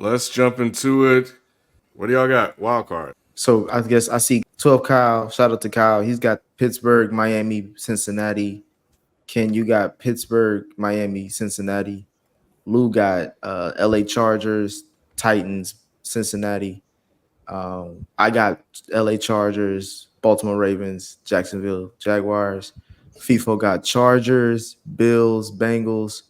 let's jump into it. What do y'all got? Wild card. So I guess I see 12 Kyle. Shout out to Kyle. He's got Pittsburgh, Miami, Cincinnati. Ken, you got Pittsburgh, Miami, Cincinnati. Lou got LA Chargers, Titans, Cincinnati. I got LA Chargers, Baltimore Ravens, Jacksonville Jaguars. FIFO got Chargers, Bills, Bengals.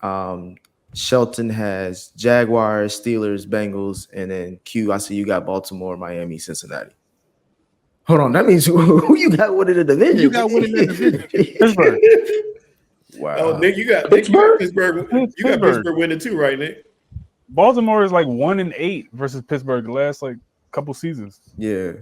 Um, Shelton has Jaguars, Steelers, Bengals, and then Q. I see you got Baltimore, Miami, Cincinnati. Hold on, that means who you got winning the division? You got winning that division. Pittsburgh. Wow. Oh, Nick, you got Pittsburgh. You got Pittsburgh winning too, right, Nick? Baltimore is like 1-8 versus Pittsburgh the last like couple seasons. Yeah,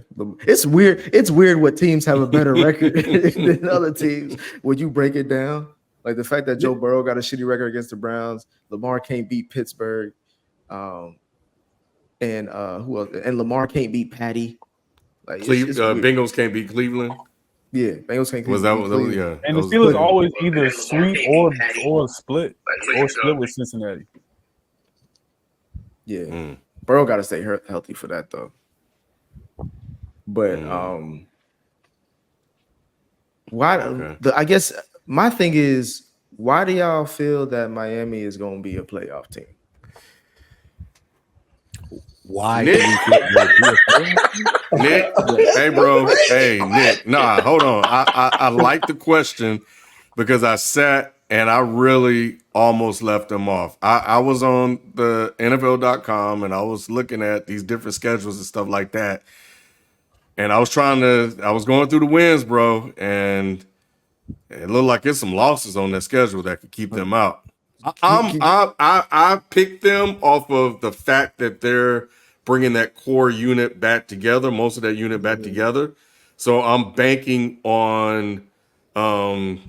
it's weird. It's weird what teams have a better record than other teams when you break it down. Like the fact that Joe Burrow got a shitty record against the Browns, Lamar can't beat Pittsburgh, and who else? And Lamar can't beat Patty. Like Bengals can't beat Cleveland. Yeah, Bengals can't. Was that yeah? And the Steelers always either sweep or split with Cincinnati. Yeah, Burrow got to stay healthy for that though. But why? Okay. I guess my thing is, why do y'all feel that Miami is going to be a playoff team? Why? Nick, hey bro, hey Nick, nah, hold on. I like the question because I sat and I really almost left them off. I was on the NFL.com and I was looking at these different schedules and stuff like that. And I was going through the wins, bro, and it looked like there's some losses on that schedule that could keep them out. I picked them off of the fact that they're bringing that core unit back together, most of that unit back together. So I'm banking on them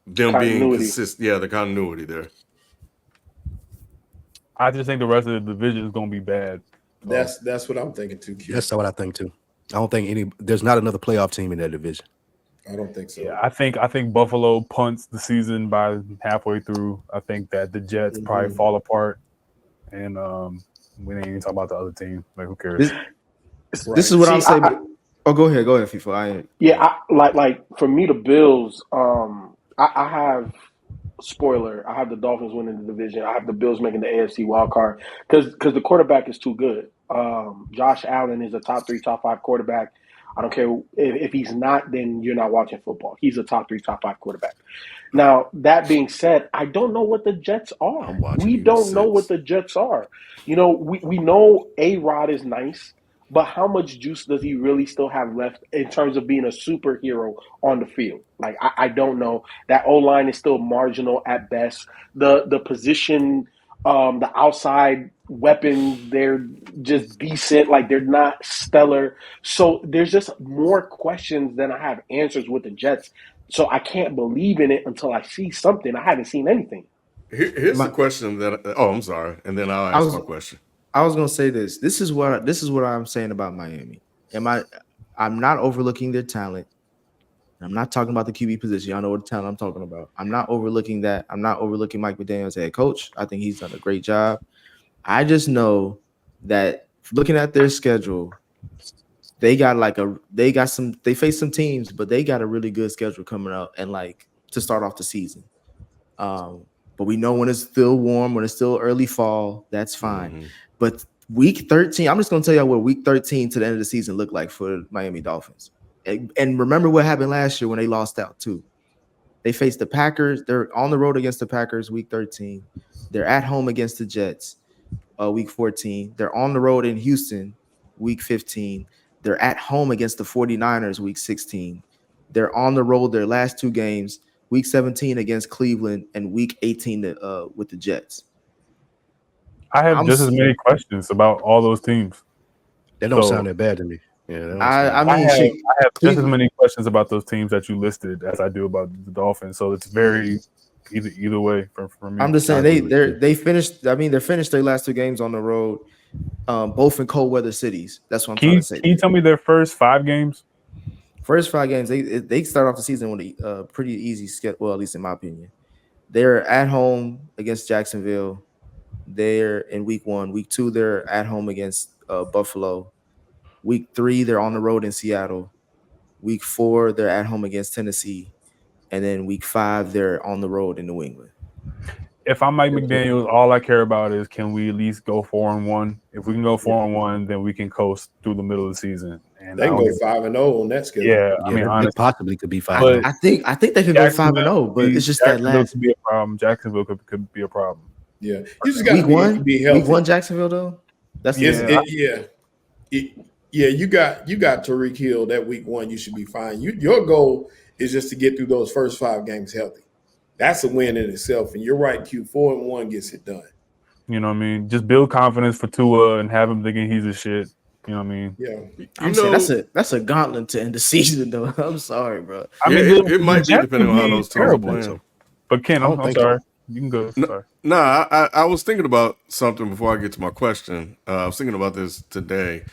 being consistent. Yeah, the continuity there. I just think the rest of the division is going to be bad. That's what I'm thinking too. Q. That's what I think too. I don't think there's not another playoff team in that division. I don't think so. Yeah, I think Buffalo punts the season by halfway through. I think that the Jets probably fall apart, and we didn't even talk about the other team. Like, who cares? This is what I'm saying. Go ahead, FIFA. Like for me, the Bills. I have spoiler. I have the Dolphins winning the division. I have the Bills making the AFC wild card because the quarterback is too good. Josh Allen is a top 3, top 5 quarterback. I don't care if he's not, then you're not watching football. He's a top 3, top 5 quarterback. Now, that being said, I don't know what the Jets are. We don't know what the Jets are. You know, we know A-Rod is nice, but how much juice does he really still have left in terms of being a superhero on the field? Like, I don't know. That O-line is still marginal at best. The position, the outside weapons, they're just decent. Like, they're not stellar. So there's just more questions than I have answers with the Jets. So I can't believe in it until I see something. I haven't seen anything. Here's the question that. Oh, I'm sorry, and then I'll ask my question. I was gonna say this. This is what I'm saying about Miami. I'm not overlooking their talent. I'm not talking about the QB position. Y'all know what talent I'm talking about. I'm not overlooking that. I'm not overlooking Mike McDaniel as head coach. I think he's done a great job. I just know that looking at their schedule, they face some teams, but they got a really good schedule coming up and like to start off the season. But we know when it's still warm, when it's still early fall, that's fine. Mm-hmm. But week 13, I'm just going to tell you what week 13 to the end of the season looked like for Miami Dolphins. And remember what happened last year when they lost out too. They faced the Packers. They're on the road against the Packers week 13. They're at home against the Jets week 14. They're on the road in Houston week 15. They're at home against the 49ers week 16. They're on the road their last 2 games, week 17 against Cleveland and week 18 with the Jets. I have just as many questions about all those teams. That don't sound that bad to me. Yeah, I have just as many questions about those teams that you listed as I do about the Dolphins. So it's very either way for me. I'm just saying they finished. I mean, they finished their last 2 games on the road, both in cold weather cities. That's what I'm trying to say. Can you tell me their first 5 games? First 5 games, they start off the season with a pretty easy schedule. Well, at least in my opinion, they're at home against Jacksonville. they're in week 1. Week 2, they're at home against Buffalo. Week 3, they're on the road in Seattle. Week 4, they're at home against Tennessee. And then week 5, they're on the road in New England. If I'm Mike McDaniels, all I care about is can we at least go 4-1? If we can go 4-1, then we can coast through the middle of the season. And They can go 5-0 on that schedule. Yeah, I Yeah, mean, they honestly, possibly could be But- 5. I think they could go 5-0, but it's just that Jacksonville last could be a problem. Jacksonville could be a problem. Yeah, you just got week to 1. be healthy. Week 1 Jacksonville though. That's Yeah, you got Tariq Hill that week 1. You should be fine. Your goal is just to get through those first 5 games healthy. That's a win in itself. And you're right, Q 4-1 gets it done. You know what I mean? Just build confidence for Tua and have him thinking he's a shit. You know what I mean? Yeah, I'm saying that's a gauntlet to end the season though. I'm sorry, bro. I mean, it might be Jets depending on could how be those teams are terrible. playing. But Ken, I don't I'm think sorry. You can go. Sorry. Nah, I was thinking about something before I get to my question. I was thinking about this today.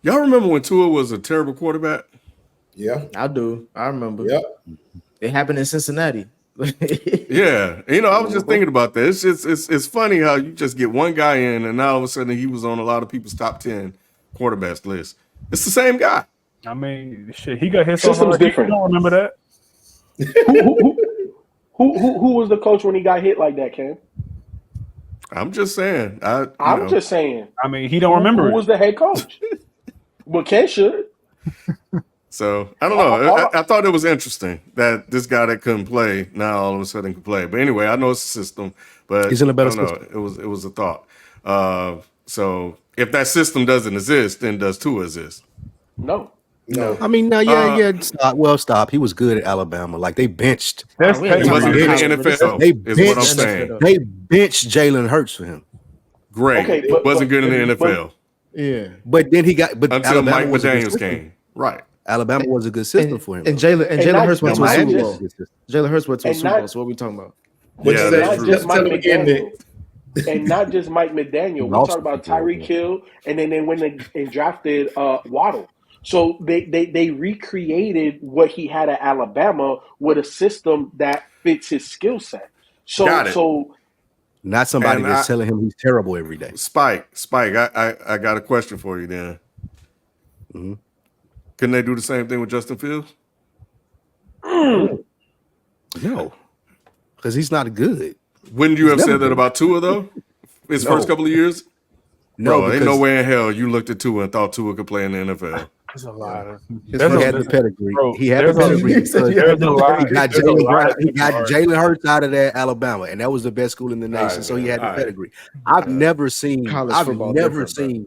Y'all remember when Tua was a terrible quarterback? yeah, I do. I remember. yep. It happened in Cincinnati. Yeah, I was just thinking about that. It's just it's funny how you just get one guy in, and now all of a sudden he was on a lot of people's top 10 quarterbacks list. It's the same guy. I mean, shit, he got hit so System's hard. different. You don't remember that? Who was the coach when he got hit like that, Ken? I'm just saying. I'm just saying. I mean, he don't remember Who was it. the head coach? Well, Ken should. So I don't know. I thought it was interesting that this guy that couldn't play now all of a sudden can play. But anyway, I know it's a system, but He's in a better I don't know. It was a thought. So if that system doesn't exist, then does Tua exist? No. I mean, no, stop. He was good at Alabama. Like they benched. That's we ain't He talking wasn't about good in the college, NFL. They Is what I'm benched- saying. They benched Jalen Hurts for him. Great. Okay, It wasn't good in the but- NFL Yeah. But then he got until Alabama Mike was a good McDaniels system. came. Right. Alabama was a good system And, for him. and Jalen And not- Hurts went to a and not Super just- Bowl. Jalen Hurts went to a and Super not- Bowl. So what are we talking about? Which Yeah, is that's Not true. just Mike Tell him again, McDaniel. And not just Mike McDaniel. We Lost talk about the Super Bowl, Tyreek Hill, and then they went and drafted Waddle. So they recreated what he had at Alabama with a system that fits his skill set. Got it. So Not somebody And that's telling him he's terrible every day. Spike, I got a question for you then. Mm-hmm. Couldn't they do the same thing with Justin Fields? No, because he's not good. Wouldn't you have never said that good. about Tua though? His No. first couple of years? No, Bro, ain't no because way in hell you looked at Tua and thought Tua could play in the NFL. There's a lot of. he had the pedigree. Bro, He had the there's a- pedigree. He said because you had There's a lot. He got There's a lot of Jalen Hurts out of there, Alabama, and that was the best school in the nation. right, So he had the all right. pedigree. I've never seen. College I've football never different, seen.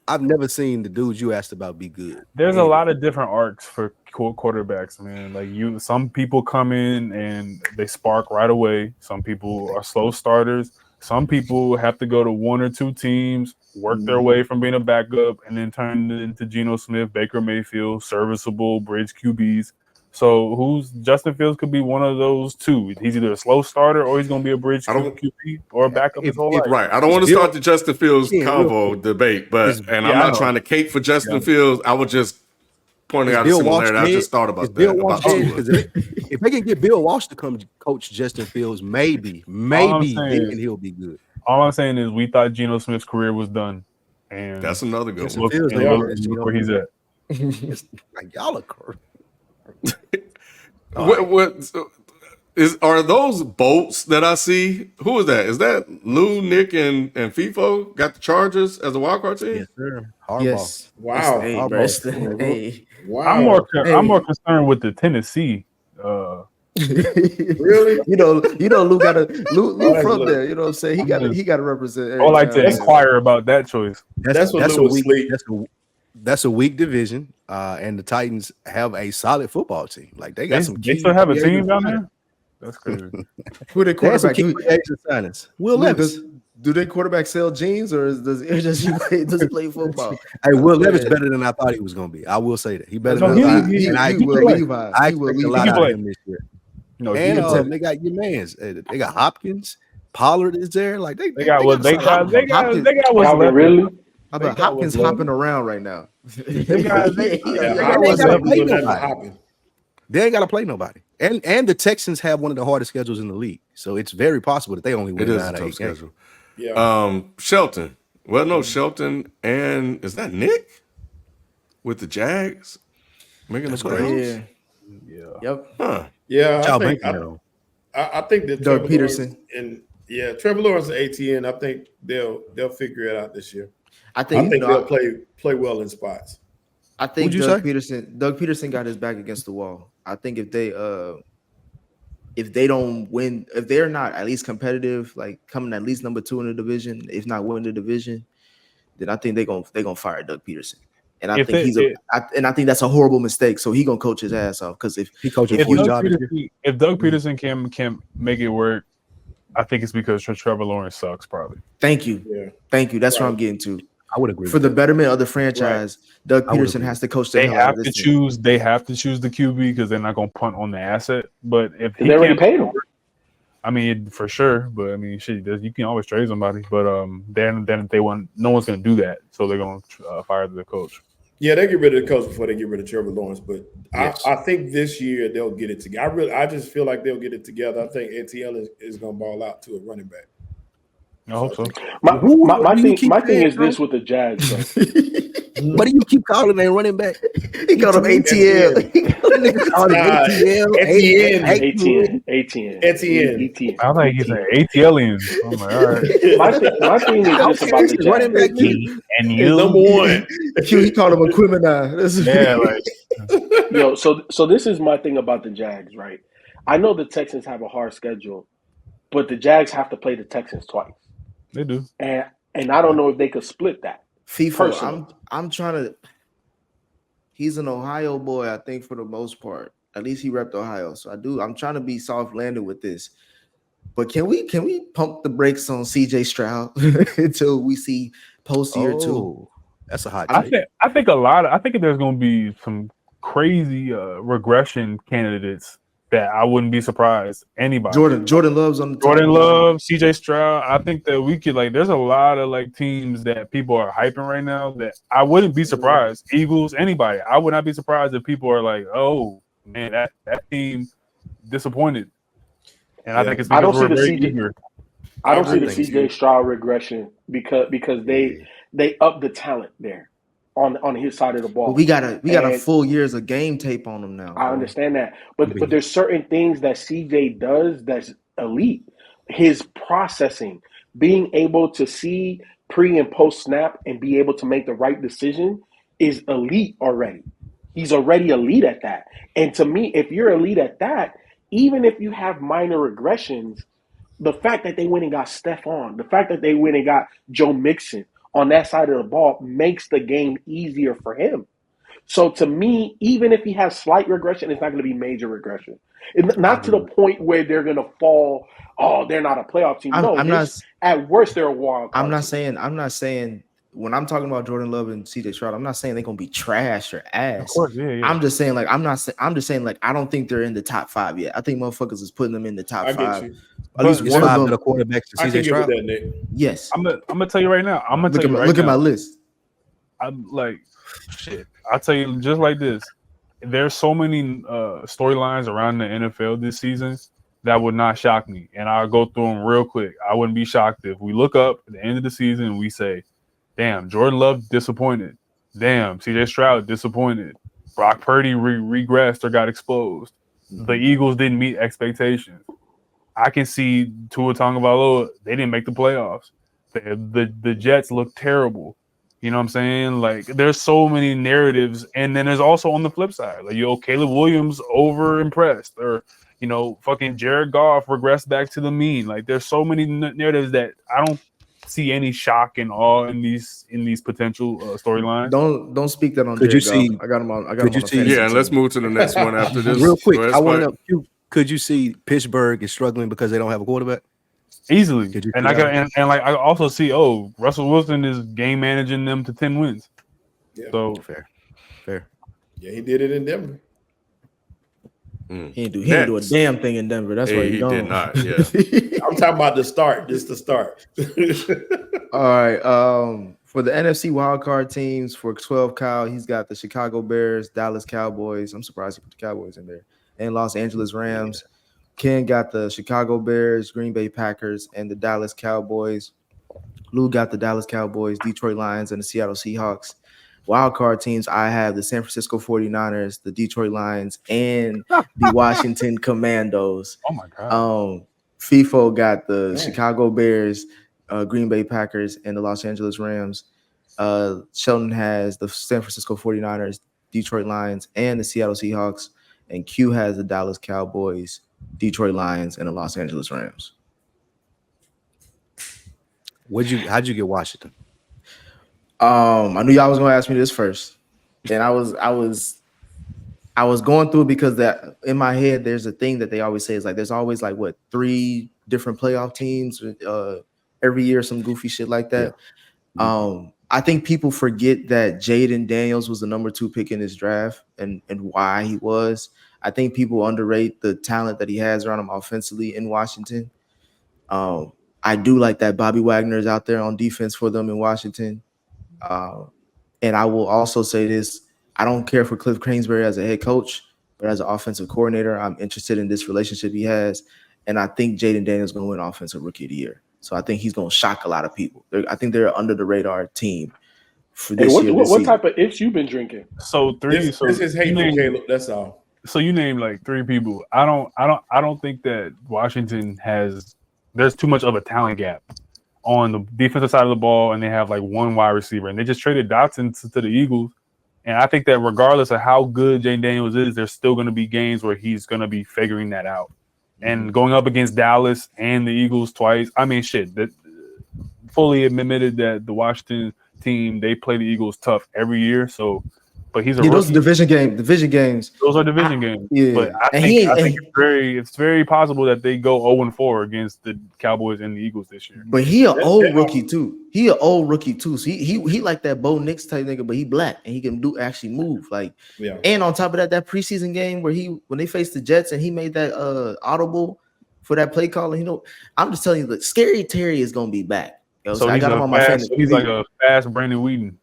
I've never seen the dudes you asked about be good. There's a lot of different arcs for quarterbacks, man. Like some people come in and they spark right away. Some people are slow starters. Some people have to go to one or two teams, work their way from being a backup, and then turn into Geno Smith, Baker Mayfield, serviceable bridge QBs. So Justin Fields could be one of those two. He's either a slow starter or he's going to be a bridge I don't- QB or a backup his whole life. Right. I don't want to Bill- start the Justin Fields Yeah, convo debate, but I'm I not know. trying to cape for Justin Fields. I was just pointing out a Bill similarity. Walsh I just thought about Bill that. Walsh About dead? Tua. 'Cause if they can get Bill Walsh to come coach Justin Fields, maybe saying then he'll be good. All I'm saying is we thought Geno Smith's career was done. And That's another good Justin one. look, Fields, and they look- are, and you look know. where he's at. Like y'all are crazy. Are those bolts that I see? Who is that? Is that Lou, Nick, and FIFO got the Chargers as a wild card team? Yes, sir. Harbaugh. Yes. Wow. Hey, Harbaugh. bro, it's the- hey. Wow. I'm more concerned with the Tennessee. Really? You know, Lou got to Lou that's from Lou. there. You know what I'm saying? He got to represent. I would like to every town. inquire about that choice. That's what that's a Lou was weak. sleep. That's a weak division, and the Titans have a solid football team. Like they got They, some. they key still have a free team agents down signed. there. That's crazy. Who their They have some quarterback? key free agent signings. Will Lou, Levis. do their quarterback sell jeans or does he play football? Hey, Will Levis Yeah. better than I thought he was going to be. I will say that he better No, than he- I thought. he- And I he will expect- Levi. I He will expect a Levi. lot He out play. of him this year. No, And he- they got your man's. They got Hopkins. Pollard is there. Like they they got what they got. They got Hopkins- what's Calvin left. Ridley. How about They got Hopkins what's hopping around right now? They got- they- Yeah, they I ain't wasn't gotta up play to nothing nobody. hopping. They ain't got to play nobody. And the Texans have one of the hardest schedules in the league. So it's very possible that they only win It is 9 a or tough 8 games. schedule. Yeah. Shelton. Well, no, Shelton and is that Nick with the Jags making the That's crazy. playoffs? Yeah. Yeah. Yep. Huh. Yeah, What I y'all think banking that on? I think that Doug Trevor Peterson. Lawrence and Trevor Lawrence and ATN. I think they'll figure it out this year. I I think, think they'll play well in spots. I think Who'd you Doug say? Peterson got his back against the wall. I think if they don't win, if they're not at least competitive, like coming at least number 2 in the division, if not winning the division, then I think they're gonna fire Doug Peterson. And I If think they- I think that's a horrible mistake. So he gonna coach his ass off because He coaching if for his you job this year. If Doug Peterson can make it work, I think it's because Trevor Lawrence sucks. Probably. thank you, that's what I'm Right. getting to. I would agree. For the betterment of the franchise, Doug I would Peterson agree. has to coach the They hell out have of to this team. choose. They have to choose the QB because they're not going to punt on the asset. But if he They already can't, paid him. I mean, for sure. But I mean, shit, you can always trade somebody. But then if they want, no one's going to do that, so they're going to fire the coach. Yeah, they get rid of the coach before they get rid of Trevor Lawrence. But Yes. I think this year they'll get it together. I just feel like they'll get it together. I think ATL is going to ball out to a running back. I hope so. My What do you keep thing saying, is bro? this with the Jags, though. What do you keep calling that running back? He called him ATL. That nigga called him Nah, ATL. Etienne. ATN. I thought he's an ATLian. I'm like, all right. My thing is just about the Running back, Jags. nigga. And It's you, number one. He called him a Quimini. yeah, like Yo, so this is my thing about the Jags, right? I know the Texans have a hard schedule, but the Jags have to play the Texans twice, they do. and I don't know if they could split that. FIFO, Personal. I'm trying to. He's an Ohio boy, I think, for the most part. At least he repped Ohio, so I'm trying to be soft landed with this. But can we pump the brakes on CJ Stroud until we see post year 2? Oh, that's a hot I take. think there's going to be some crazy regression candidates that I wouldn't be surprised anybody. Jordan Love's on the top. Jordan Love, CJ Stroud. I think that we could there's a lot of teams that people are hyping right now that I wouldn't be surprised. Eagles, anybody. I would not be surprised if people are like, oh man, that team disappointed. And I think it's I because don't we're see the very CJ eager. I don't I see the think CJ Stroud regression because they up the talent there on his side of the ball. But we got a And full years of game tape on him now. I bro. understand that, but there's certain things that CJ does that's elite. His processing, being able to see pre and post snap and be able to make the right decision is elite already. He's already elite at that. And to me, if you're elite at that, even if you have minor regressions, the fact that they went and got Stephon, the fact that they went and got Joe Mixon on that side of the ball makes the game easier for him. So to me, even if he has slight regression, it's not going to be major regression. It's not to the point where they're going to fall. Oh, they're not a playoff team. No, I'm not. at worst they're a wild card. I'm not saying when I'm talking about Jordan Love and CJ Stroud, I'm not saying they're gonna be trash or ass. Of course, yeah. I'm just saying I'm just saying I don't think they're in the top 5 yet. I think motherfuckers is putting them in the top I 5. get you. At least It's one five of better them. quarterbacks I than can CJ get Stroud. with that, Nick. Yes. I'm gonna tell you right now. Look at my list. I'm like, shit. I'll tell you just like this. There's so many storylines around the NFL this season that would not shock me. And I'll go through them real quick. I wouldn't be shocked if we look up at the end of the season and we say, damn, Jordan Love disappointed. Damn, CJ Stroud disappointed. Brock Purdy regressed or got exposed. The Eagles didn't meet expectations. I can see Tua Tagovailoa, they didn't make the playoffs. The Jets look terrible. You know what I'm saying? Like, there's so many narratives. And then there's also on the flip side, Caleb Williams over impressed, or, fucking Jared Goff regressed back to the mean. Like, there's so many narratives that I don't see any shock and awe in these potential storylines. Don't speak that on Could Jared you see- Goff. I got him on. could you the see- fantasy Yeah, and let's team. move to the next one after this. Real quick, Go ahead, I want Spike. to. Could you see Pittsburgh is struggling because they don't have a quarterback? Easily. Could you And see I that? can I also see, Russell Wilson is game managing them to 10 wins. Yeah. So Fair. Yeah, he did it in Denver. He didn't do a damn thing in Denver. That's why He gone. did not. Yeah. I'm talking about the start, just the start. All right. For the NFC wildcard teams, for 12 Kyle, he's got the Chicago Bears, Dallas Cowboys. I'm surprised he put the Cowboys in there. And Los Angeles Rams. Ken got the Chicago Bears, Green Bay Packers, and the Dallas Cowboys. Lou got the Dallas Cowboys, Detroit Lions, and the Seattle Seahawks. Wild card teams, I have the San Francisco 49ers, the Detroit Lions, and the Washington Commandos. Oh my god. FIFO got the Man. Chicago Bears, Green Bay Packers, and the Los Angeles Rams. Sheldon has the San Francisco 49ers, Detroit Lions, and the Seattle Seahawks. And Q has the Dallas Cowboys, Detroit Lions, and the Los Angeles Rams. How'd you get Washington? I knew y'all was gonna ask me this first, and I was going through it because that in my head there's a thing that they always say is like there's always like what 3 different playoff teams every year, some goofy shit like that. Yeah. I think people forget that Jaden Daniels was the number 2 pick in this draft and why he was. I think people underrate the talent that he has around him offensively in Washington. I do like that Bobby Wagner is out there on defense for them in Washington. And I will also say this: I don't care for Cliff Kingsbury as a head coach, but as an offensive coordinator, I'm interested in this relationship he has. And I think Jaden Daniels is going to win Offensive Rookie of the Year. So I think he's going to shock a lot of people. I think they're under the radar team for this year. What type of ifs you been drinking? So This is hateful, you Caleb. That's all. So you named like 3 people. I don't think that Washington there's too much of a talent gap on the defensive side of the ball, and they have like 1 wide receiver, and they just traded Dotson to the Eagles. And I think that regardless of how good Jaden Daniels is, there's still going to be games where he's going to be figuring that out. And going up against Dallas and the Eagles twice, I mean, shit, that fully admitted that the Washington team, they play the Eagles tough every year. So, but he's a those rookie. division games. Those are division games. Yeah. But I And think it's very possible that they go 0-4 against the Cowboys and the Eagles this year. But he an old rookie too. So he like that Bo Nix type nigga, but he black and he can actually move. Like, Yeah. and on top of that preseason game where when they faced the Jets and he made that audible for that play call, and I'm just telling you, that Scary Terry is gonna be back. Yo, So I got him on my fantasy. he's like a fast Brandon Whedon.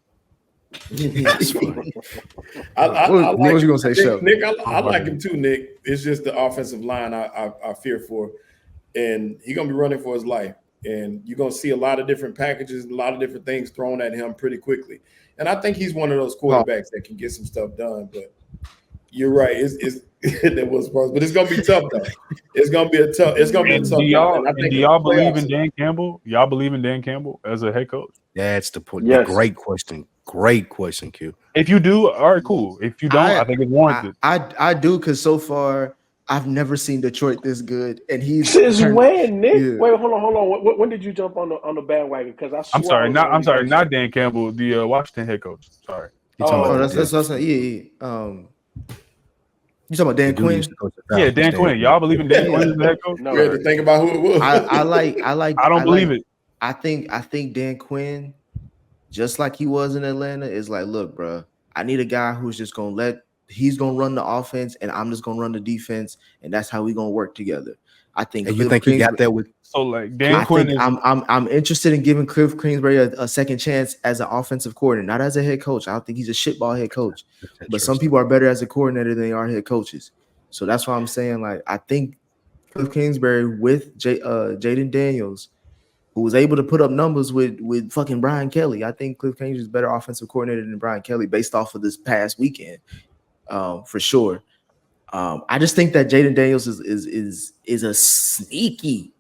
I What like was you gonna say, Shep? Nick, I like him too, Nick. It's just the offensive line I fear for, and he's gonna be running for his life. And you're gonna see a lot of different packages, a lot of different things thrown at him pretty quickly. And I think he's one of those quarterbacks that can get some stuff done. But you're right, it's that was supposed, but it's gonna be tough though. It's gonna be a tough. It's gonna be a tough. Do y'all, I think do y'all believe in Dan Campbell? Y'all believe in Dan Campbell as a head coach? That's the point. Yes. Great question. Great question, Q. If you do, all right, cool. If you don't, I think it's warranted. I do, because so far I've never seen Detroit this good, and he's Since when, Nick? Yeah. Wait, hold on. When did you jump on the bandwagon? Because I'm sorry, not Dan Campbell, the Washington head coach. Sorry. You talking Oh, about that's what I'm saying. You talking about Dan the dude who Quinn? used to coach the Yeah, Falcons, Dan Quinn. Y'all believe in Dan Quinn as the head coach? No, we had to think about who it was. I like. I don't believe it. I think Dan Quinn, just like he was in Atlanta, is like, look, bro, I need a guy who's just he's gonna run the offense, and I'm just gonna run the defense, and that's how we gonna work together. I think. And you think he got that with? So like Dan Quinn is I'm interested in giving Cliff Kingsbury a second chance as an offensive coordinator, not as a head coach. I don't think he's a shitball head coach, but some people are better as a coordinator than they are head coaches. So that's why I'm saying, like, I think Cliff Kingsbury with Jaden Daniels, who was able to put up numbers with fucking Brian Kelly. I think Cliff Kingsbury is a better offensive coordinator than Brian Kelly based off of this past weekend, for sure. I just think that Jaden Daniels is a sneaky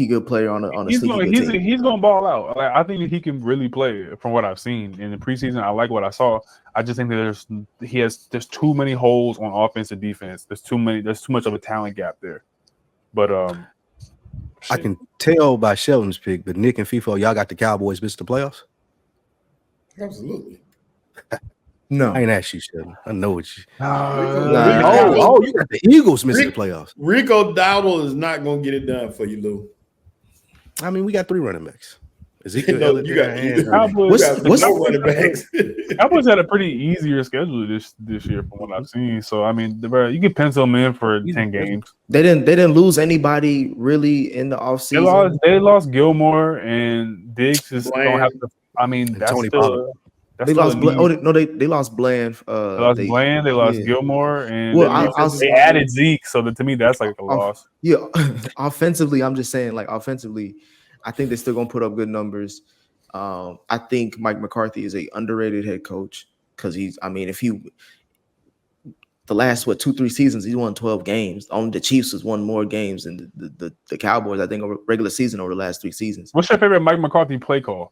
good player on a sneaky good team. he's gonna ball out. Like, I think he can really play from what I've seen in the preseason. I like what I saw. I just think that there's too many holes on offense and defense. There's too much of a talent gap there. But I can tell by Sheldon's pick, but Nick and FIFO, y'all got the Cowboys missed the playoffs. Absolutely. No, I ain't asked you, Sheldon. I know what you. Nah. You got the Eagles missing the playoffs. Rico Dowdle is not gonna get it done for you, Lou. I mean, we got 3 running backs. Ezekiel No, Elliott, you got and Cowboys, no running backs. Cowboys had a pretty easier schedule this year from what I've seen. So I mean, you can pencil them in for 10 games. they didn't lose anybody really in the offseason. They lost Gilmore and Diggs. Just Bland. don't have to. I mean, And that's Tony still. Pollard. That's They still lost a Bland. need. Oh, no, they lost Bland. They lost Bland. They lost yeah. Gilmore, and Well, they added Zeke. So to me, that's like a loss. Yeah, offensively, I'm just saying, like, offensively, I think they're still gonna put up good numbers. I think Mike McCarthy is a underrated head coach because the last 2-3 seasons he's won 12 games. Only the Chiefs has won more games than the Cowboys. I think over regular season over the last 3 seasons. What's your favorite Mike McCarthy play call?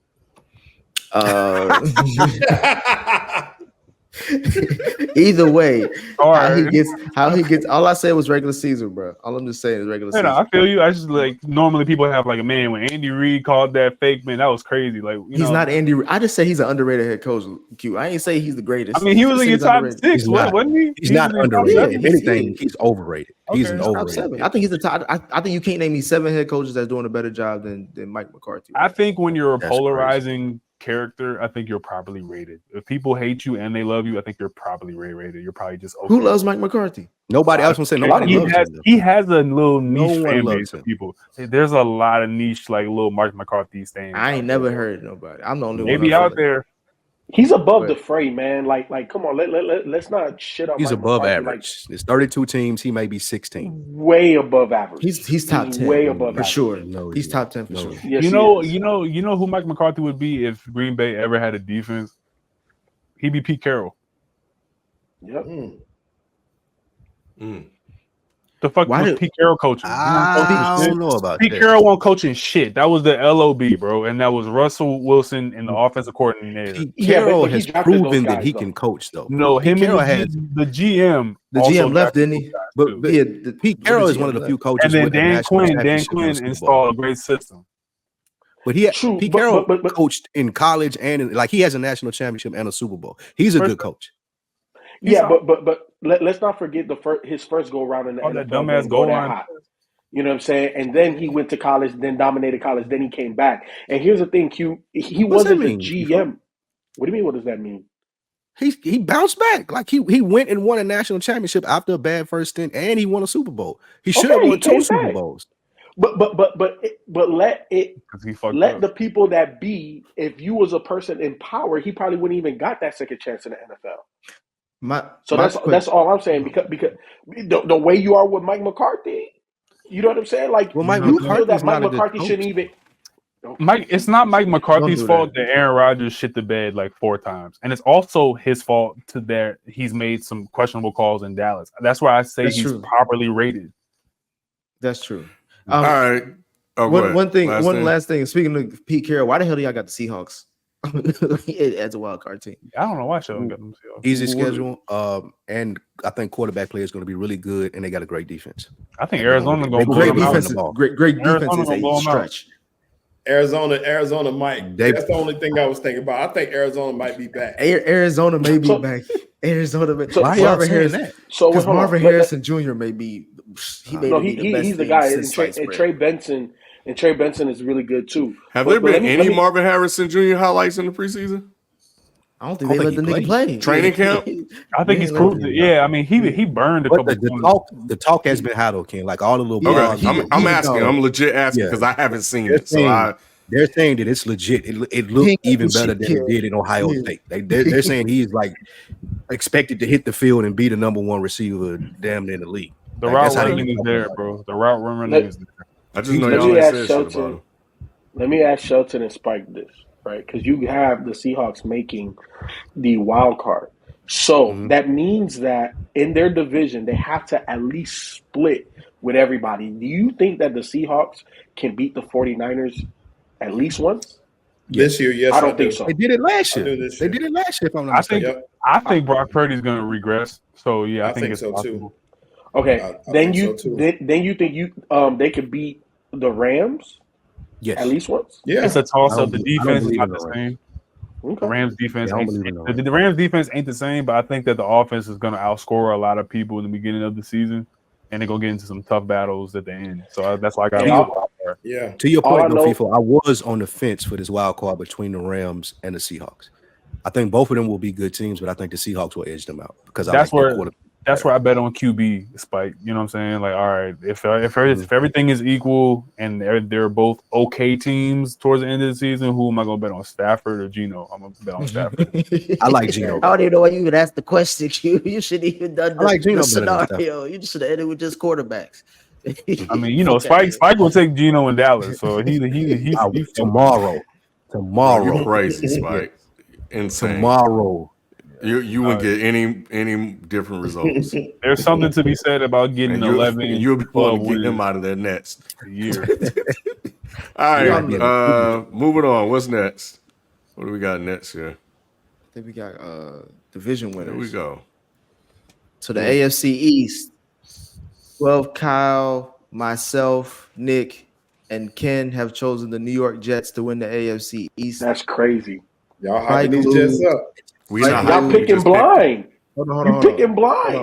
Either way, All how right. he gets. All I said was regular season, bro. All I'm just saying is regular You season. know, I feel you. I just like normally people have like a man when Andy Reid called that fake man. That was crazy. Like He's not Andy. I just say he's an underrated head coach. Q. I ain't say he's the greatest. I mean, he was I in your said he's top underrated. 6, He's not. wasn't he? He's not in your top underrated. seven? If anything, he's overrated. He's Okay. an He's Top overrated. 7. I think he's the top. I think you can't name me 7 head coaches that's doing a better job than Mike McCarthy. I think when you're a That's polarizing character, I think you're properly rated. If people hate you and they love you, I think you're probably rated. You're probably just okay. Who loves Mike McCarthy? Nobody else. I'm saying nobody loves him. He has a little No niche one fan loves base of him. people. There's a lot of niche, like little Mike McCarthy stands. I ain't never heard nobody. I'm the only one. Maybe I feel out like. there. He's above But- the fray, man. Like, come on, let's not shit on. He's Mike above McCarthy, average. There's 32 teams. He may be 16. Like, way above average. He's top 10 way above for average. sure. No, He's he's top 10 for No. sure. Yes, You he know, is. you know who Mike McCarthy would be if Green Bay ever had a defense? He'd be Pete Carroll. Yep. The fuck Why was did- Pete Carroll coaching? He wasn't I coaching don't know about shit. Pete that. Carroll wasn't coaching shit. That was the LOB, bro, and that was Russell Wilson and the offensive coordinator. Pete Yeah, Carroll but he has drafted those proven that guys, he though. can coach, though. No, Pete him Carroll and has, the GM. The also GM left, drafted didn't he? those guys, but, too. but Yeah, Pete Carroll is one of the few coaches And then with a Dan national Quinn championship and a Super Bowl. installed a great system. But he, True, Pete but- Carroll but- coached in college and like he has a national championship and a Super Bowl. He's a First- good coach. Yeah, but let's not forget his first go around in the Oh, that NFL. dumbass didn't go goal that line. hot. You know what I'm saying? And then he went to college, then dominated college, then he came back. And here's the thing, Q. He What does that wasn't the mean? GM. What do you mean? What does that mean? He bounced back. Like he went and won a national championship after a bad first stint, and he won a Super Bowl. He should have Okay, he won 2 came Super back. Bowls. But let Because he fucked let up. the people that be. If you was a person in power, he probably wouldn't even got that second chance in the NFL. So that's all I'm saying. Because the way you are with Mike McCarthy, you know what I'm saying? Like Well, Mike you feel McCarthy's that Mike not a good McCarthy coach. shouldn't even. Mike, it's not Mike McCarthy's do fault that Aaron Rodgers shit the bed like 4 times, and it's also his fault that he's made some questionable calls in Dallas. That's why I say That's he's true. properly rated. That's true. All right. Oh, go ahead. One thing. Last Last thing. Speaking of Pete Carroll, why the hell do y'all got the Seahawks as a wild card team? I don't know why Sheldon got them. Easy schedule. And I think quarterback play is going to be really good, and they got a great defense. I think Arizona They going to blow great Great them out. defense. defense. ball. Great Arizona defense is gonna blow a 'em out. stretch. Arizona, Mike. They- That's the only thing I was thinking about. I think Arizona might be back. Arizona may be So- back. Arizona, may, So- Why y'all Marvin saying Harris, that? So because hold on. Marvin Harrison Jr. may be. He may No, be the best he's the thing guy. since And Trey, sliced and bread. Trey Benson. And Trey Benson is really good too. Have But there been let me- any let me- Marvin Harrison Jr. highlights in the preseason? I don't think they let the nigga play. Training camp? I think Yeah, he's let proved him- it. Yeah, I mean he burned a But couple. the talk has been high though, King. Like all the little Okay, blogs, I'm he- asking. he- I'm legit asking Yeah. because I haven't seen They're it. So saying- they're saying that it's legit. It looked King even of the better shit than it killer. did in Ohio Yeah. State. They're saying he's like expected to hit the field and be the number 1 receiver damn near in the league. The Like, route that's how they running is talk there, about it. bro. The route running Let- is there. I just know Let y'all me ain't ask said shit about Shelton. him. Let me ask Shelton and Spike this, right? Because you have the Seahawks making the wild card. So that means that in their division, they have to at least split with everybody. Do you think that the Seahawks can beat the 49ers at least once? This year, yes, I don't do. think so. They did it last I year. do this They year. did it last year, if I'm not I think mistaken. Yep. I think Brock Purdy's going to regress. So yeah, I I think it's so, too. possible. Okay, I then think you so, too. then you think they could beat the Rams Yes. at least once? Yeah. It's a toss I up. The don't- I don't defense is believe not in the the same. The Okay. Rams defense Yeah, I don't ain't, believe in the the Rams defense ain't the same, but I think that the offense is going to outscore a lot of people in the beginning of the season, and they're going to get into some tough battles at the end. So that's why I got Yeah. a wild card. Yeah. To your All I point, though, know- FIFO, I was on the fence for this wild card between the Rams and the Seahawks. I think both of them will be good teams, but I think the Seahawks will edge them out because I That's like their where- quarterback. That's where I bet on QB, Spike. You know what I'm saying? Like, all right, if everything is equal and they're both okay teams towards the end of the season, who am I going to bet on, Stafford or Geno? I'm going to bet on Stafford. I like Geno. I don't even know why you even asked the question, Q. You should even done I like the Geno better than scenario. You should have ended with just quarterbacks. I mean, you know, Spike will take Geno in Dallas, so he's Tomorrow. Bro, you crazy, Spike. Insane. Tomorrow. You wouldn't get any different results. There's something to be said about getting And 11, you'll be 12 wanting to get him wins out of there next. a year. All right, Yeah. moving on. What's next? What do we got next here? I think we got division winners. Here we go. So the AFC East, 12, Kyle, myself, Nick, and Ken have chosen the New York Jets to win the AFC East. That's crazy. Y'all hyping these Jets up. We Like, not y'all hyping, we Picking just picked- blind. Hold on, You picking blind.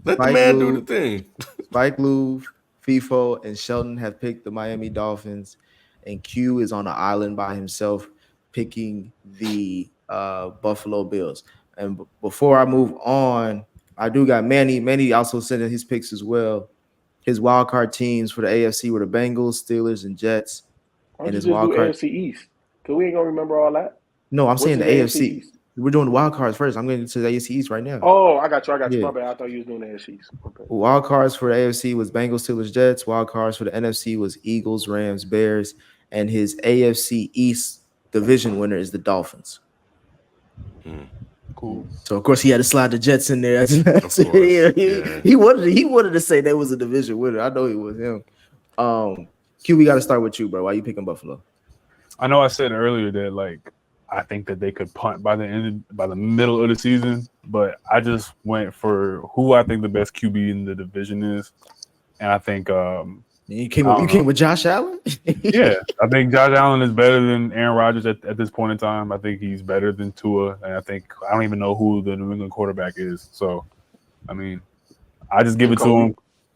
Let the Spike man Lee. do the thing. Spike Lee, FIFO, and Sheldon have picked the Miami Dolphins, and Q is on an island by himself picking the Buffalo Bills. And before I move on, I do got Manny. Manny also sent in his picks as well. His wild card teams for the AFC were the Bengals, Steelers, and Jets. Why And don't his you just wild do card. AFC East? Because we ain't going to remember all that. No, I'm What's saying the in AFC. East? We're doing the wild cards first. I'm getting to the AFC East right now. Oh, I got you. Yeah. My bad. I thought you was doing the AFC East. Okay. Wild cards for the AFC was Bengals, Steelers, Jets. Wild cards for the NFC was Eagles, Rams, Bears, and his AFC East division winner is the Dolphins. Cool. So of course he had to slide the Jets in there. course, yeah. He wanted to say that was a division winner. I know it was him. Q, we got to start with you, bro. Why you picking Buffalo? I know I said earlier that like I think that they could punt by the middle of the season, but I just went for who I think the best QB in the division is, and I think You came with Josh Allen? yeah, I think Josh Allen is better than Aaron Rodgers at this point in time. I think he's better than Tua, and I don't even know who the New England quarterback is. So, I mean, I just give it to him.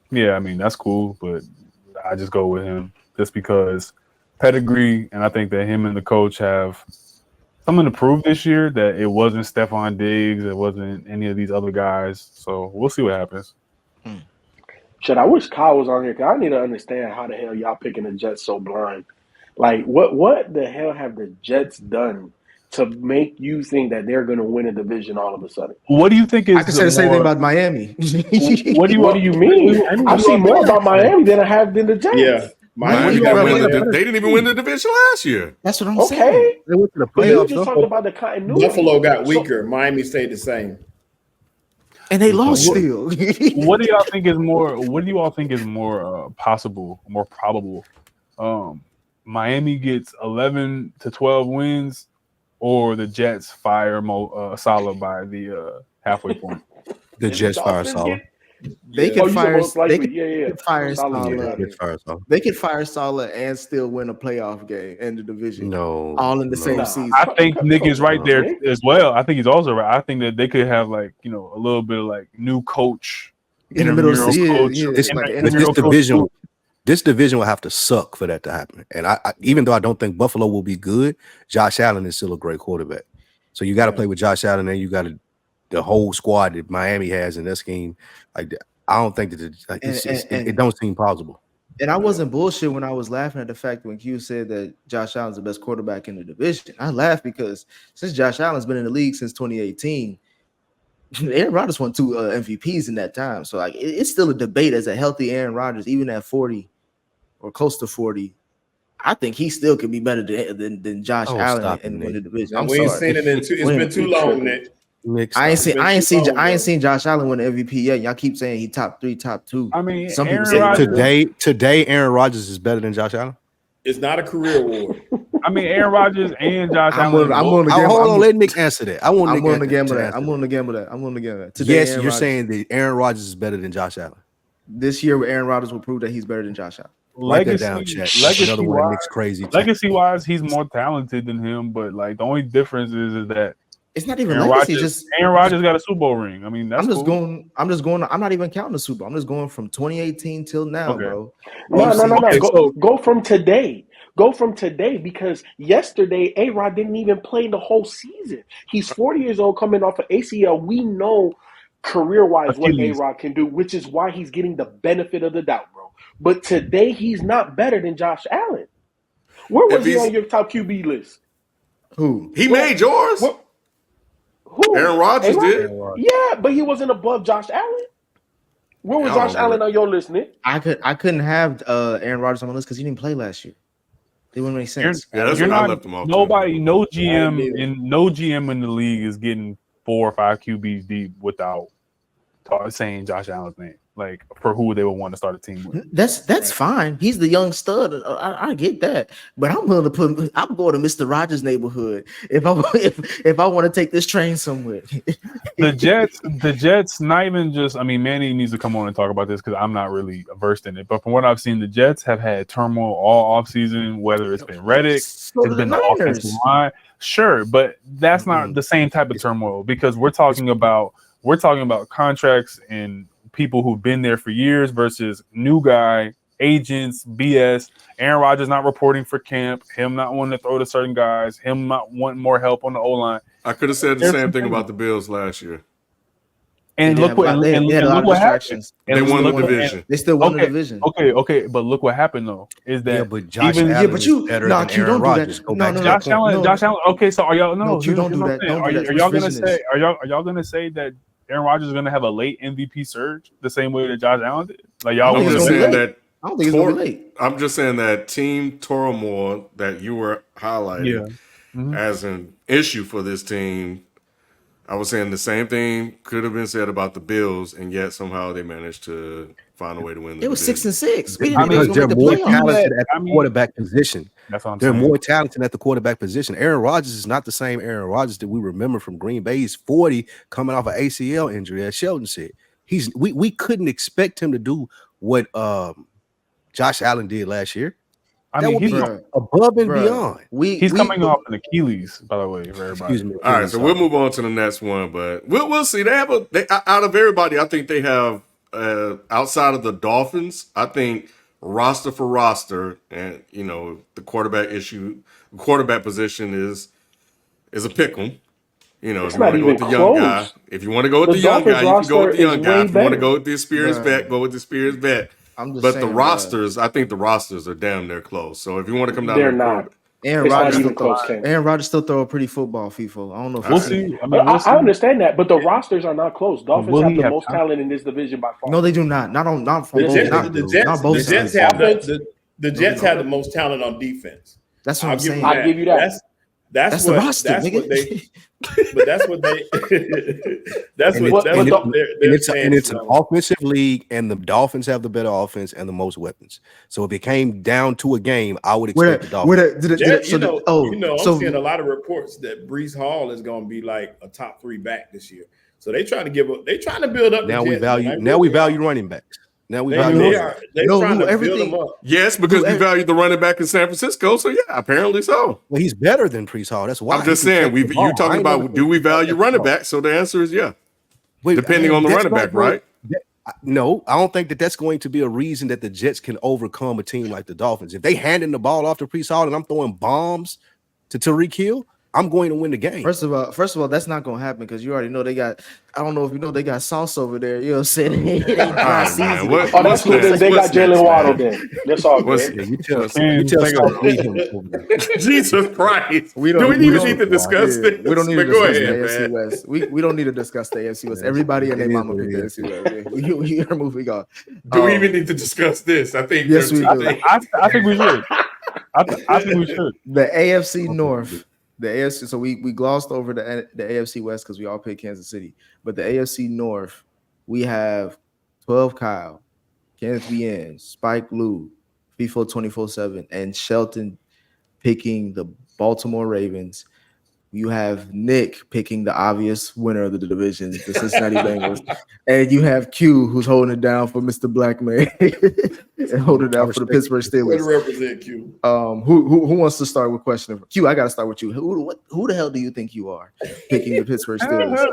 Yeah, I mean that's cool, but I just go with him just because pedigree, and I think that him and the coach have something to prove this year. That it wasn't Stephon Diggs, it wasn't any of these other guys. So we'll see what happens. Shit, I wish Kyle was on here because I need to understand how the hell y'all picking the Jets so blind. Like, what the hell have the Jets done to make you think that they're going to win a division all of a sudden? What do you think is? I can say the same thing about Miami. What do you mean? I've seen more about Miami than I have than the Jets. Yeah. Miami you didn't got win better. they didn't even win the division last year. That's what I'm Okay. saying. They went to the But you playoffs. just talked about the continuity. Buffalo got weaker. Miami stayed the same. And they lost still. What do y'all think is more? What do you all think is more possible, more probable? Miami gets 11 to 12 wins, or the Jets fire Salah by the halfway point. The Jets fire Dolphins Salah. They Yeah. could you fire. most likely. They could fire Salah's Salah. getting out of Jets here. fire Salah. They could fire Salah and still win a playoff game and the division. No. All in the same no. season. I think Nick is right there as well. I think he's also right. I think that they could have like a little bit of like new coach In the middle of the intramural season, coach, yeah. This, Like an but intramural this division will have to suck for that to happen. And I even though I don't think Buffalo will be good, Josh Allen is still a great quarterback. So you got to play with Josh Allen, and you got the whole squad that Miami has in that scheme. Like I don't think that it don't seem plausible. And I wasn't bullshit when I was laughing at the fact when Q said that Josh Allen's the best quarterback in the division. I laughed because since Josh Allen's been in the league since 2018, Aaron Rodgers won 2 MVPs in that time. So like it's still a debate as a healthy Aaron Rodgers, even at 40 or close to 40. I think he still could be better than Josh Oh, Allen stop and it, win the Nick. division. I'm We ain't sorry. seen it in it's been too long, Nick. Nick, I ain't stop. seen Josh Allen win the MVP yet. Y'all keep saying he top 3, top 2. I mean, Some people Aaron say Rodgers. Today, Aaron Rodgers is better than Josh Allen. It's not a career award. I mean, Aaron Rodgers and Josh I'm Allen. willing to Oh, gamble. hold on, let Nick answer that. I'm Nick willing to gamble to that. answer I'm willing to gamble that. I'm willing to gamble that. Today, Yes, Aaron you're Rodgers- saying that Aaron Rodgers is better than Josh Allen. this year Aaron Rodgers will prove that he's better than Josh Allen. Write that down, chat. That's another one of Nick's crazy. Legacy wise, he's more talented than him, but like the only difference is that It's not even Aaron legacy. Rodgers, Just Aaron Rodgers got a Super Bowl ring. I mean, that's I'm just cool. going. I'm not even counting the Super Bowl. I'm just going from 2018 till now, Okay. bro. No. Okay, Go from today. Go from today because yesterday A-Rod didn't even play the whole season. He's 40 years old coming off of ACL. We know career-wise what Achilles. A-Rod can do, which is why he's getting the benefit of the doubt, bro. But today he's not better than Josh Allen. Where was If he he's- on your top QB list? Who? He made yours. What? Who? Aaron Rodgers A-Rod? did. Yeah, but he wasn't above Josh Allen. Where was I Josh don't Allen on your list, Nick? I couldn't have Aaron Rodgers on my list because he didn't play last year. It wouldn't make sense. Yeah, that's You're what I not left him off. nobody, no Yeah, I GM did. no GM in the league is getting 4 or 5 QBs deep without saying Josh Allen's name, like for who they would want to start a team with. That's fine. He's the young stud. I get that, but I'm willing to put. I'm going to Mr. Rogers' neighborhood if I if I want to take this train somewhere. The Jets, not even just. I mean, Manny needs to come on and talk about this because I'm not really versed in it. But from what I've seen, the Jets have had turmoil all offseason, whether it's been Reddick, So it's do been the the Niners. offensive line. Sure, but that's not the same type of turmoil because we're talking about contracts and people who've been there for years versus new guy, agents, BS. Aaron Rodgers not reporting for camp, him not wanting to throw to certain guys, him not wanting more help on the O-line. I could have said the There's same some thing things. about the Bills last year. And They look had what a lot- they and had a lot look of what happened. distractions. And They won the look- division. They still won the Okay, division. Okay, but look what happened though. Is that Yeah, but Josh even- Allen Yeah, but you- is better no, than Q, Aaron don't do that. Rodgers. Go No, back no, to no. that Josh Allen, No. Josh Allen. Okay, so are y'all No, Q, here's don't do what I'm that. saying. Don't do that. Are y'all gonna Revisionist. say are y'all gonna say that Aaron Rodgers is gonna have a late MVP surge the same way that Josh Allen did? Like y'all think I'm it's just gonna be saying late. that. I don't think it's gonna be late. I'm just saying that team turmoil that you were highlighting Mhm. as an issue for this team. I was saying the same thing could have been said about the Bills, and yet somehow they managed to find a way to win. The It was division. 6-6. We didn't think they because was they're gonna more make the playoffs. talented at I the mean- quarterback position. That's what I'm They're saying. more talented at the quarterback position. Aaron Rodgers is not the same Aaron Rodgers that we remember from Green Bay. He's 40 coming off an ACL injury, as Sheldon said. We couldn't expect him to do what Josh Allen did last year. I That mean, would he's, be Bruh. above and Bruh, beyond. he's coming off an Achilles, by the way, for everybody. Excuse me. All right, so we'll move on to the next one, but we'll see. They out of everybody, I think they have outside of the Dolphins. I think roster for roster, and the quarterback position is a pick'em. It's if you not want to go with even the young guy, close. if you want to go with The the young Dolphins guy, you can go with the roster young is guy. way If you want to better. go with the experienced Bruh. vet, go with the experienced vet. I'm just But saying, the rosters, I think the rosters are damn near close. So if you want to come down, They're to the not. quarterback- Aaron It's not Rodgers even still throw. close, Ken. Aaron Rodgers still throw a pretty football, FIFO. I don't know if We'll you've We'll seen see. it. I mean, we'll see. I understand that, but the rosters are not close. Dolphins will have he the have most time? talent in this division by far. No, they do not. Not from The both. Jets, Not, the not Jets, both the Jets sides. have Offense? the Jets have the most talent on defense. That's what I'll I'm give you saying. that. I'll give you that. That's the what roster, that's nigga. what they. But that's what they. That's And what. it's- and That's it's their and it's an fans. offensive league, and the Dolphins have the better offense and the most weapons. So if it came down to a game, I would expect the Dolphins. Jets, I'm seeing a lot of reports that Brees Hall is going to be like a top 3 back this year. So they trying to build up. Now the we Jets, value. man. Now we value running backs. Now we They value. trying No, to build everything- them up. yes, because we value the running back in San Francisco. So yeah, apparently so. Well, he's better than Brees Hall. That's why. I'm just he can saying, catch the ball. you're talking I ain't about never do we said he value can't running catch the ball. back? So the answer is yeah, Wait, depending on the that's running not back, going- right? No, I don't think that's going to be a reason that the Jets can overcome a team like the Dolphins. If they handing the ball off to Brees Hall and I'm throwing bombs to Tyreek Hill, I'm going to win the game. First of all, that's not gonna happen because you already know they got. I don't know if you know they got Sauce over there. You know what I'm saying? They dry All right, season. man. What- Oh, that's cool. What's They next? got Jalen Waddle man? then. That's all What's- good. Yeah, you tell Take Sauce it. leave him over there. Jesus Christ. We Do don't- we we even don't- need to discuss Yeah, this? we don't need to But go discuss the ahead, AFC man. West. We don't need to discuss the AFC West. Yeah, Everybody and it their is mama what pick it the is. AFC West. We are moving on. Do we even need to discuss this? I think Yes, there's we two do. things. I think we should. I think we should. The AFC North, the AFC. So we glossed over the AFC West because we all picked Kansas City. But the AFC North, we have 12 Kyle, Kenneth Bien, Spike Lou, FIFO 24/7, and Shelton picking the Baltimore Ravens. You have Nick picking the obvious winner of the division, the Cincinnati Bengals, and you have Q who's holding it down for Mr. Blackman and holding it down for the Pittsburgh Way to Steelers. represent Q. Who wants to start with question? Q, I got to start with you. Who the hell do you think you are picking the Pittsburgh Steelers?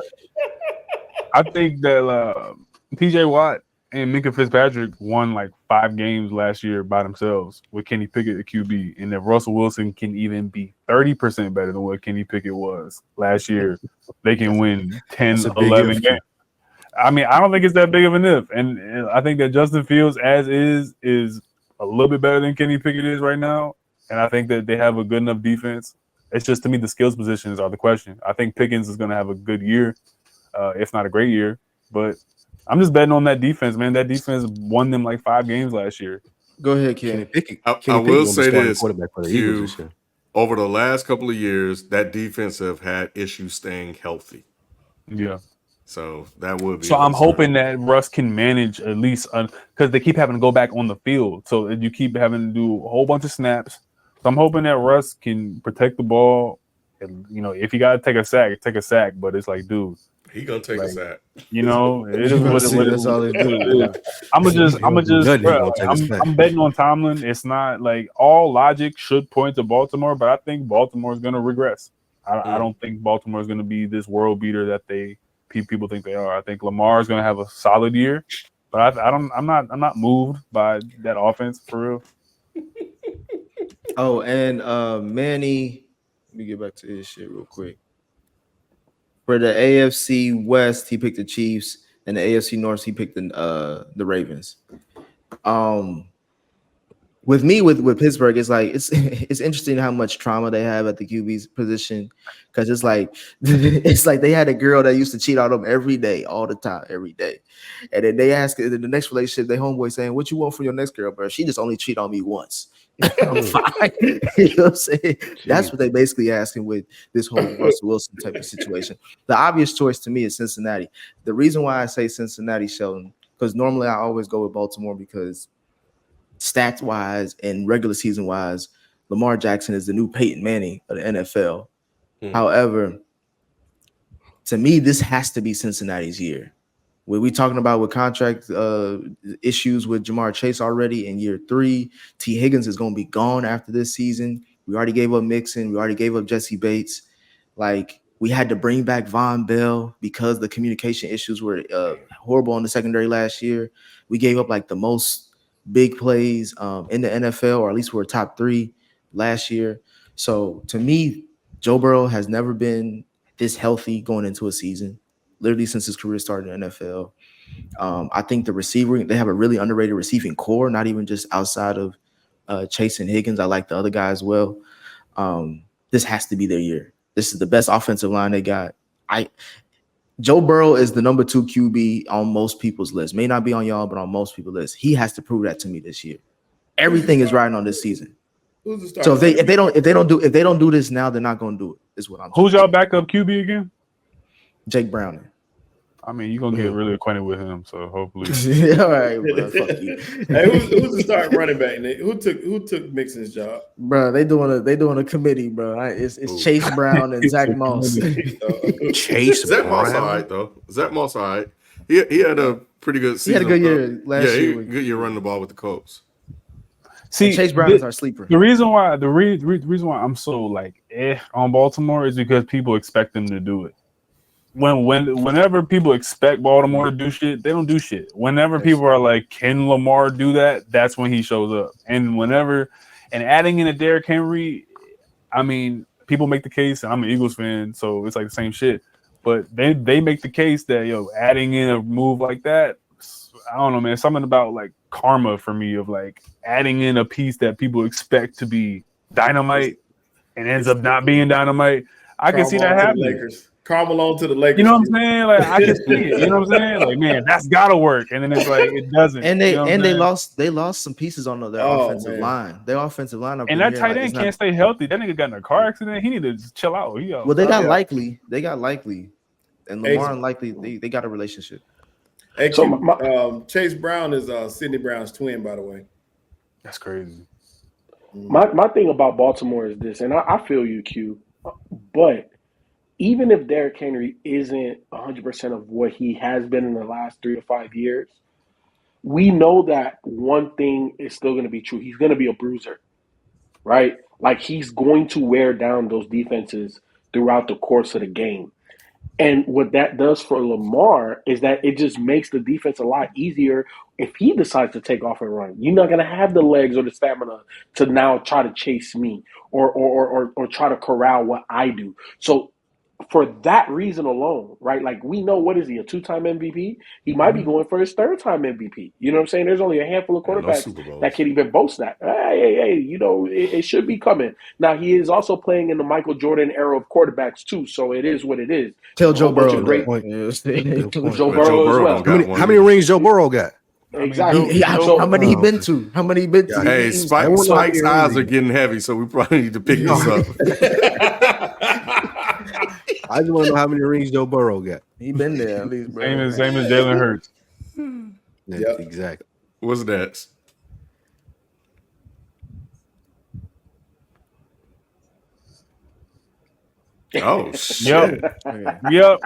I think that TJ Watt and Minka Fitzpatrick won like 5 games last year by themselves with Kenny Pickett at QB. And if Russell Wilson can even be 30% better than what Kenny Pickett was last year, they can win 10, That's a big 11 if. games. I mean, I don't think it's that big of an if. And I think that Justin Fields, as is a little bit better than Kenny Pickett is right now. And I think that they have a good enough defense. It's just, to me, the skills positions are the question. I think Pickens is going to have a good year, if not a great year. But I'm just betting on that defense, man. That defense won them like 5 games last year. Go ahead, Kenny Ken. Pickett. I Kenny will Pickett gonna be say starting this, quarterback for the Q, Eagles this year. over the last couple of years, that defense have had issues staying healthy. Yeah. So that would be. So a I'm concern. hoping that Russ can manage at least because they keep having to go back on the field. So you keep having to do a whole bunch of snaps. So I'm hoping that Russ can protect the ball. And, you know, if you got to take a sack, take a sack. But it's like, dude, he gonna take like, a sack. you know, it is what See, that's all they do. it is. I'm gonna just, Nothing, he bro, gonna take a sack. I'm betting on Tomlin. It's not like all logic should point to Baltimore, but I think Baltimore is gonna regress. I don't think Baltimore is gonna be this world beater that people think they are. I think Lamar is gonna have a solid year, but I'm not moved by that offense for real. Oh, and Manny, let me get back to his shit real quick. For the AFC West, he picked the Chiefs, and the AFC North, he picked the Ravens. With me, with Pittsburgh, it's like it's interesting how much trauma they have at the QB's position, because it's like they had a girl that used to cheat on them every day, all the time, every day, and then they ask in the next relationship, they homeboy saying, "What you want from your next girl, bro? She just only cheat on me once." I'm fine. You know what I'm saying? That's what they basically asking with this whole Russell Wilson type of situation. The obvious choice to me is Cincinnati. The reason why I say Cincinnati, Sheldon, because normally I always go with Baltimore because stats wise and regular season wise, Lamar Jackson is the new Peyton Manning of the NFL. However, to me, this has to be Cincinnati's year. What we talking about with contract issues with Jamar Chase already in year 3. T. Higgins is going to be gone after this season. We already gave up Mixon. We already gave up Jesse Bates. Like, we had to bring back Von Bell because the communication issues were horrible in the secondary last year. We gave up like the most big plays in the NFL, or at least we're top 3 last year. So to me, Joe Burrow has never been this healthy going into a season, literally since his career started in the NFL. I think the receiver, they have a really underrated receiving core, not even just outside of Chase and Higgins. I like the other guy as well. This has to be their year. This is the best offensive line they got. Joe Burrow is the number 2 QB on most people's list. May not be on y'all, but on most people's list. He has to prove that to me this year. Everything is riding on this season. So if they don't do this now, they're not going to do it. Is what I'm saying. Who's y'all backup QB again? Jake Browning. I mean, you're gonna get really acquainted with him, so hopefully. All right, bro. Fuck you. Hey, who's the starting running back? Nick? Who took Mixon's job? Bro, they doing a committee, bro. It's Chase Brown and Zach Moss. Chase Zach Moss all Brown. right though. Zach Moss all right. He had a pretty good season. He had a good year last year. Good year running the ball with the Colts. See, Chase Brown is our sleeper. The reason why I'm so like on Baltimore is because people expect them to do it. Whenever people expect Baltimore to do shit, they don't do shit. Whenever people are like, "Can Lamar do that?" That's when he shows up. And adding in a Derrick Henry, I mean, people make the case. And I'm an Eagles fan, so it's like the same shit. But they make the case that adding in a move like that, I don't know, man. Something about like karma for me of like adding in a piece that people expect to be dynamite and ends up not being dynamite. I can see that happening. Carmel on to the Lakers. You know what I'm saying? Like I can see it. You know what I'm saying? Like, man, that's gotta work. And then it's like it doesn't. And they lost some pieces on their offensive line. Their offensive line and that tight end can't stay healthy. That nigga got in a car accident. He need to just chill out. Well, they got Likely. They got Likely. And Lamar and Likely, they got a relationship. Hey, Chase Brown is Sidney Brown's twin, by the way. That's crazy. My thing about Baltimore is this, and I feel you, Q, but even if Derrick Henry isn't 100% of what he has been in the last 3 to 5 years, we know that one thing is still going to be true. He's going to be a bruiser, right? Like he's going to wear down those defenses throughout the course of the game. And what that does for Lamar is that it just makes the defense a lot easier if he decides to take off and run. You're not going to have the legs or the stamina to now try to chase me or try to corral what I do. So for that reason alone, right? Like we know, what is he, a 2-time MVP? He might be going for his 3rd-time MVP. You know what I'm saying? There's only a handful of And no quarterbacks Super that Bowls. can even boast that. Hey, you know, it should be coming. Now he is also playing in the Michael Jordan era of quarterbacks too, so it is what it is. Tell A Joe whole bunch Burrow of great that. Good point. Joe But Joe Burrow as Burrow well. don't got How one. many rings Joe Burrow got? I mean, Exactly. How many he Oh, been to? How many he been to? Hey, He's- I won't lie, Spike's here, eyes really. are getting heavy, so we probably need to pick this up. I just want to know how many rings Joe Burrow got. he been there at least, bro. same as Jalen Hurts. Yeah, Yep. exactly. What's that? Oh shit! Okay. Yep.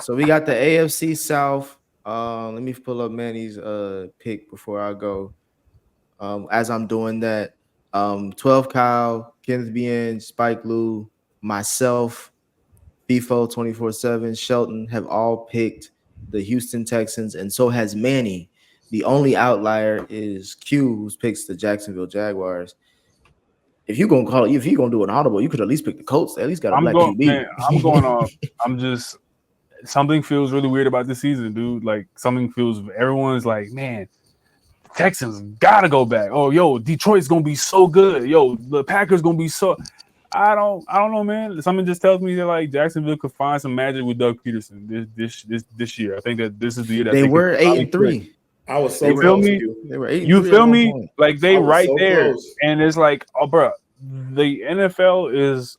So we got the AFC South. Let me pull up Manny's pick before I go. As I'm doing that, 12 Kyle, Kenneth Bien, Spike Lou, myself, FIFO 24/7, Shelton have all picked the Houston Texans, and so has Manny. The only outlier is Q, who picks the Jacksonville Jaguars. If you're gonna do an audible, you could at least pick the Colts. They at least got a I'm black going. QB. Man, I'm going off. I'm just. Something feels really weird about this season, dude. Like something feels. Everyone's like, man, Texans gotta go back. Oh, yo, Detroit's gonna be so good. Yo, the Packers gonna be so. I don't know, man. Something just tells me that like Jacksonville could find some magic with Doug Peterson this year. I think that this is the year that They could were finally 8-3. I was so You feel close. me? Q. They were 8-3. You at feel one me? point. Like they I was right so there, close. and it's like, oh, bro, the NFL is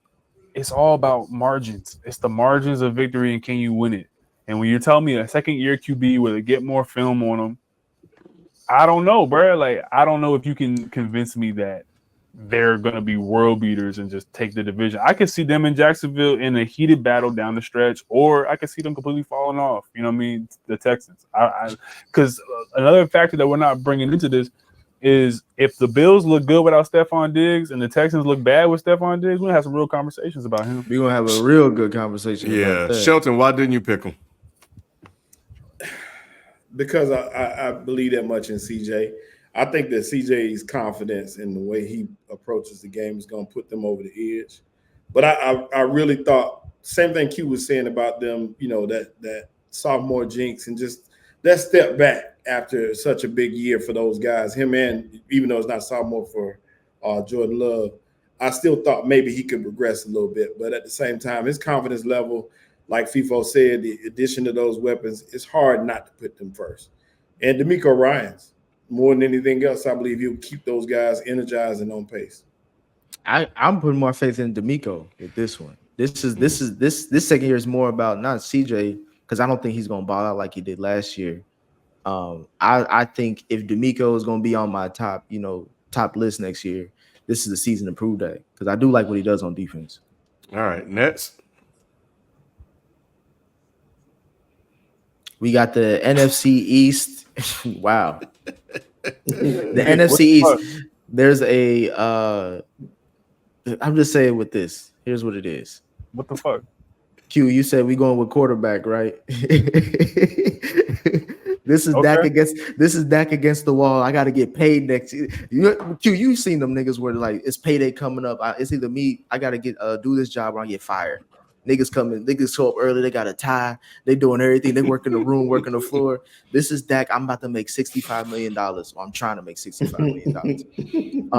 it's all about margins. It's the margins of victory, and can you win it? And when you're telling me a second year QB where they get more film on them, I don't know, bro. Like I don't know if you can convince me that they're gonna be world beaters and just take the division. I could see them in Jacksonville in a heated battle down the stretch, or I could see them completely falling off. You know what I mean? The Texans. Because another factor that we're not bringing into this is if the Bills look good without Stephon Diggs and the Texans look bad with Stephon Diggs, we're gonna have some real conversations about him. We're gonna have a real good conversation. Yeah, about that. Shelton, why didn't you pick him? Because I believe that much in CJ. I think that CJ's confidence in the way he approaches the game is going to put them over the edge. But I really thought same thing Q was saying about them, you know, that sophomore jinx and just that step back after such a big year for those guys. Him and even though it's not sophomore for Jordan Love, I still thought maybe he could progress a little bit. But at the same time, his confidence level, like FIFO said, the addition of those weapons, it's hard not to put them first. And DeMeco Ryans, more than anything else, I believe he'll keep those guys energized and on pace. I'm putting more faith in D'Amico with this one. This second year is more about not CJ, because I don't think he's gonna ball out like he did last year. I think if D'Amico is gonna be on my top list next year, this is the season to prove that, because I do like what he does on defense. All right, next. We got the NFC East. Wow. The NFC East. There's a I'm just saying with this. Here's what it is. What the fuck? Q, you said we going with quarterback, right? This is Dak against the wall. I got to get paid next year. Q, you seen them niggas where like it's payday coming up. It's either me, I got to get do this job or I get fired. Niggas show up early. They got a tie. They doing everything. They work in the room, working the floor. This is Dak. I'm about to make $65 million. Or I'm trying to make $65 million.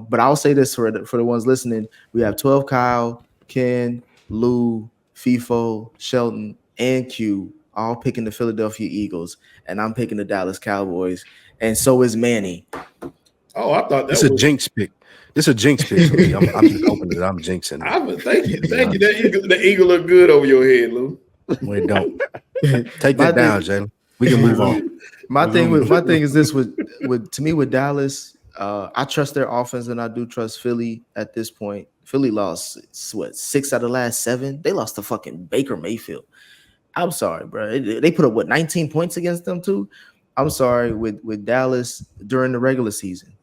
But I'll say this for the ones listening. We have 12 Kyle, Ken, Lou, FIFO, Shelton, and Q all picking the Philadelphia Eagles. And I'm picking the Dallas Cowboys. And so is Manny. Oh, I thought that It's was a jinx pick. This is a jinx pick for me. I'm just hoping that I'm jinxing. Thank you. The eagle look good over your head, Lou. We don't take that down, Jalen. We can move on. My thing is this with Dallas. I trust their offense and I do trust Philly at this point. Philly lost 6 out of the last 7. They lost to fucking Baker Mayfield. I'm sorry, bro. They put up 19 points against them too. I'm sorry with Dallas during the regular season.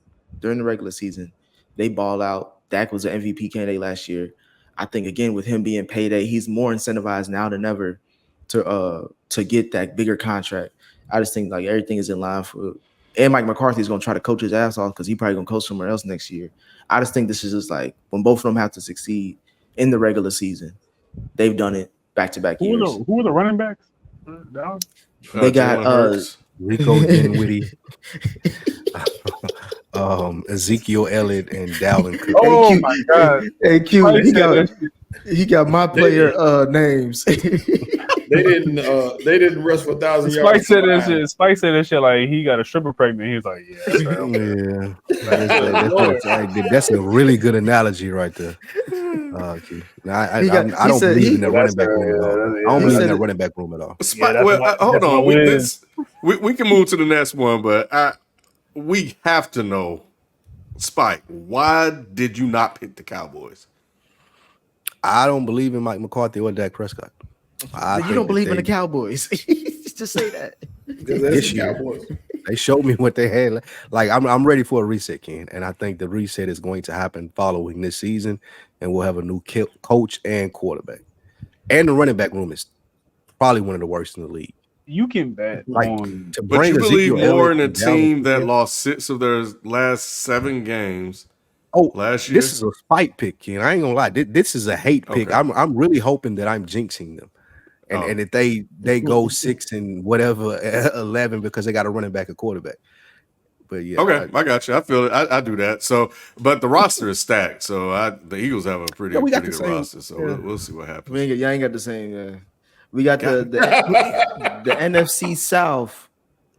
They ball out. Dak was an MVP candidate last year. I think again with him being payday, he's more incentivized now than ever to get that bigger contract. I just think like everything is in line for. And Mike McCarthy is going to try to coach his ass off because he's probably going to coach somewhere else next year. I just think this is just like when both of them have to succeed in the regular season. They've done it. back-to-back Who years. were the running backs? That was- They got, Jalen Hurts. Rico Dinwiddie, Ezekiel Elliott, and Dalvin Cook. Oh Q. my god! Hey Q, Spike he said got that shit. he got my player names. They didn't rush for 1,000 yards. Spike said that shit. Spike said that shit like he got a stripper pregnant. He was like, "Yeah, that's right." That's a really good analogy right there. Q. Now, I don't believe in that running back room at all. I don't believe in that running back room at all. Hold on. We can move to the next one, but we have to know, Spike, why did you not pick the Cowboys? I don't believe in Mike McCarthy or Dak Prescott. You don't believe in the Cowboys. Just say that. This year, they showed me what they had. Like I'm ready for a reset, Ken, and I think the reset is going to happen following this season, and we'll have a new coach and quarterback, and the running back room is probably one of the worst in the league. You can bet on. To But bring you believe Ezekiel more Elliott in a and Dalvin team that Cook. lost 6 of their last 7 games last year? This is a spite pick, Ken. I ain't gonna lie. This is a hate pick. Okay. I'm really hoping that I'm jinxing them. And if they go 6 and whatever 11 because they got a running back, a quarterback. But yeah, Okay, I got you. I feel it. I do that. So, but the roster is stacked. So the Eagles have a pretty we got good the same- roster. So we'll see what happens. Y'all ain't got the same. We got the NFC South.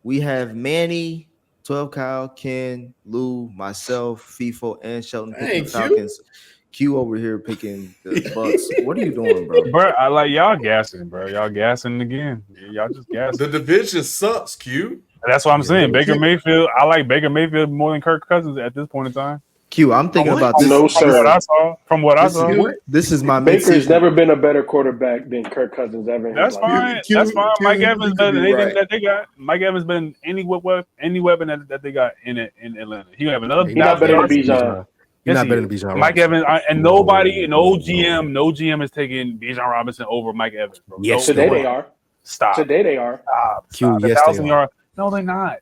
We have Manny, 12 Kyle, Ken, Lou, myself, FIFO, and Shelton picking the Thank you. Falcons. Q over here picking the Bucks. What are you doing, bro? Bro, I like y'all gassing, bro. Y'all gassing again. Y'all just gassing. The division sucks, Q. That's what I'm saying. Baker Mayfield. I like Baker Mayfield more than Kirk Cousins at this point in time. Q, I'm thinking about this. No, From what sir. I saw. From what I saw. This is my Baker's mid-season. never been a better quarterback than Kirk Cousins ever. in his That's life. fine. Q- That's fine. Q- Mike you Evans could better than be anything right. that they got. Mike Evans better than any weapon that they got in Atlanta. He have another. He's not better than Bijan. Bijan. He's Yes, not he better is. than Bijan Mike Robinson. Evans and nobody, no GM is taking Bijan Robinson over Mike Evans, bro. Yes, No, Today they they are. Stop. Today they are. Stop. Q, Stop. yes, they 1,000 are. yards. No, they're not.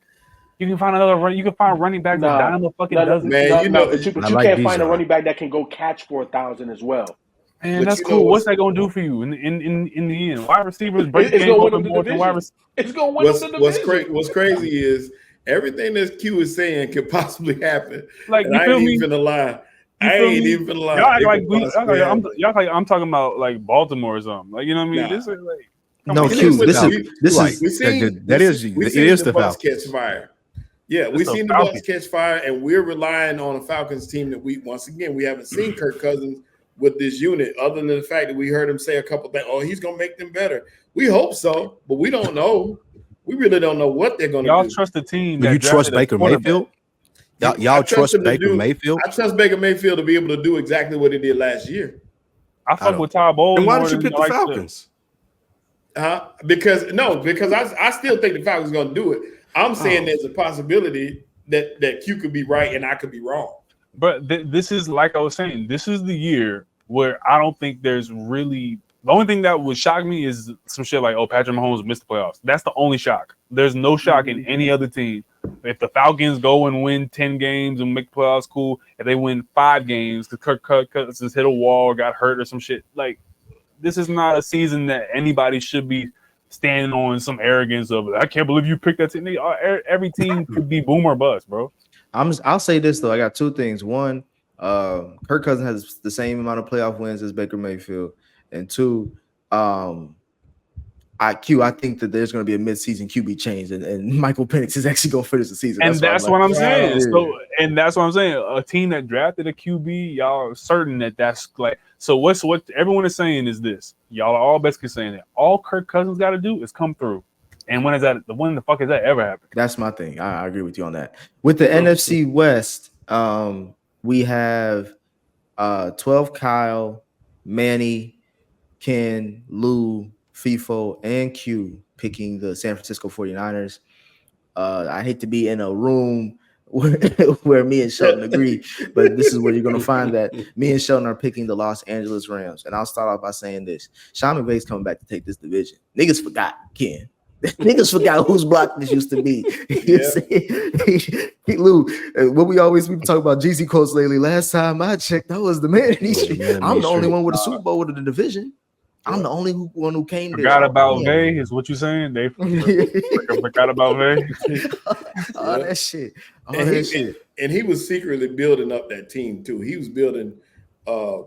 You can find another run. You can find running back with dime a fucking dozen. Man, No, you no, know- but you I can't like find a Bijan. running back that can go catch for 1,000 as well. Man, But that's you know cool. What's what's- that gonna do for you in the end? Wide receivers break It's game gonna win open them the more than wide division. receivers. It's gonna win them the division. What's crazy is everything that Q is saying could possibly happen. Like, And you I feel ain't me? even finna lie. You I feel ain't me? even finna lie. Y'all act It like could we, possibly y'all happen. like I'm talking about like Baltimore or something. Like, you know what I mean? Nah. This is like No, on. Q. This Right. is We seen That is we it seen is the the Bucks Falcons. catch fire. Yeah, we It's the seen the Falcons. Bucks catch fire, and we're relying on a Falcons team that we haven't seen Kirk Cousins with this unit, other than the fact that we heard him say a couple things. Oh, he's gonna make them better. We hope so, but we don't know. We really don't know what they're gonna y'all do. trust the team. Do that you trust drafted a Baker quarterback. Mayfield? I Y'all trust him to Baker do- Mayfield? I trust Baker Mayfield to be able to do exactly what he did last year. I fuck don't. with Todd Bowles. And why more did you than pick the I like Falcons? Because I still think the Falcons gonna do it. I'm saying there's a possibility that Q could be right and I could be wrong. But this is like I was saying. This is the year where I don't think there's really. The only thing that would shock me is some shit like, oh, Patrick Mahomes missed the playoffs. That's the only shock. There's no shock in any other team. If the Falcons go and win 10 games and make the playoffs, cool. If they win 5 games because Kirk Cousins hit a wall or got hurt or some shit, like, this is not a season that anybody should be standing on some arrogance of, I can't believe you picked that team. Every team could be boom or bust, bro. I'll say this though. I got 2 things. One, Kirk Cousins has the same amount of playoff wins as Baker Mayfield, and 2, I think that there's going to be a mid-season QB change, and Michael Penix is actually going to finish the season. And that's what I'm saying. Yeah. So, and that's what I'm saying. A team that drafted a QB, y'all are certain that's like. So what everyone is saying is this. Y'all are all basically saying that all Kirk Cousins got to do is come through. And when the fuck has that ever happened? That's my thing. I agree with you on that. With the NFC West, we have 12 Kyle, Manny, Ken, Lou, FIFO, and Q picking the San Francisco 49ers. I hate to be in a room where me and Shelton agree, but this is where you're going to find that me and Shelton are picking the Los Angeles Rams. And I'll start off by saying this. Sean McVay's coming back to take this division. Niggas forgot, Ken. Niggas forgot whose block this used to be. Lou, what we talk about GC quotes lately. Last time I checked, that was the man. I'm the only one with a Super Bowl with the division. I'm the only one who came there. Forgot about Yeah. Vay is what you saying? They forgot about Vay. All that shit. All And that he, shit. and he was secretly building up that team too. He was building a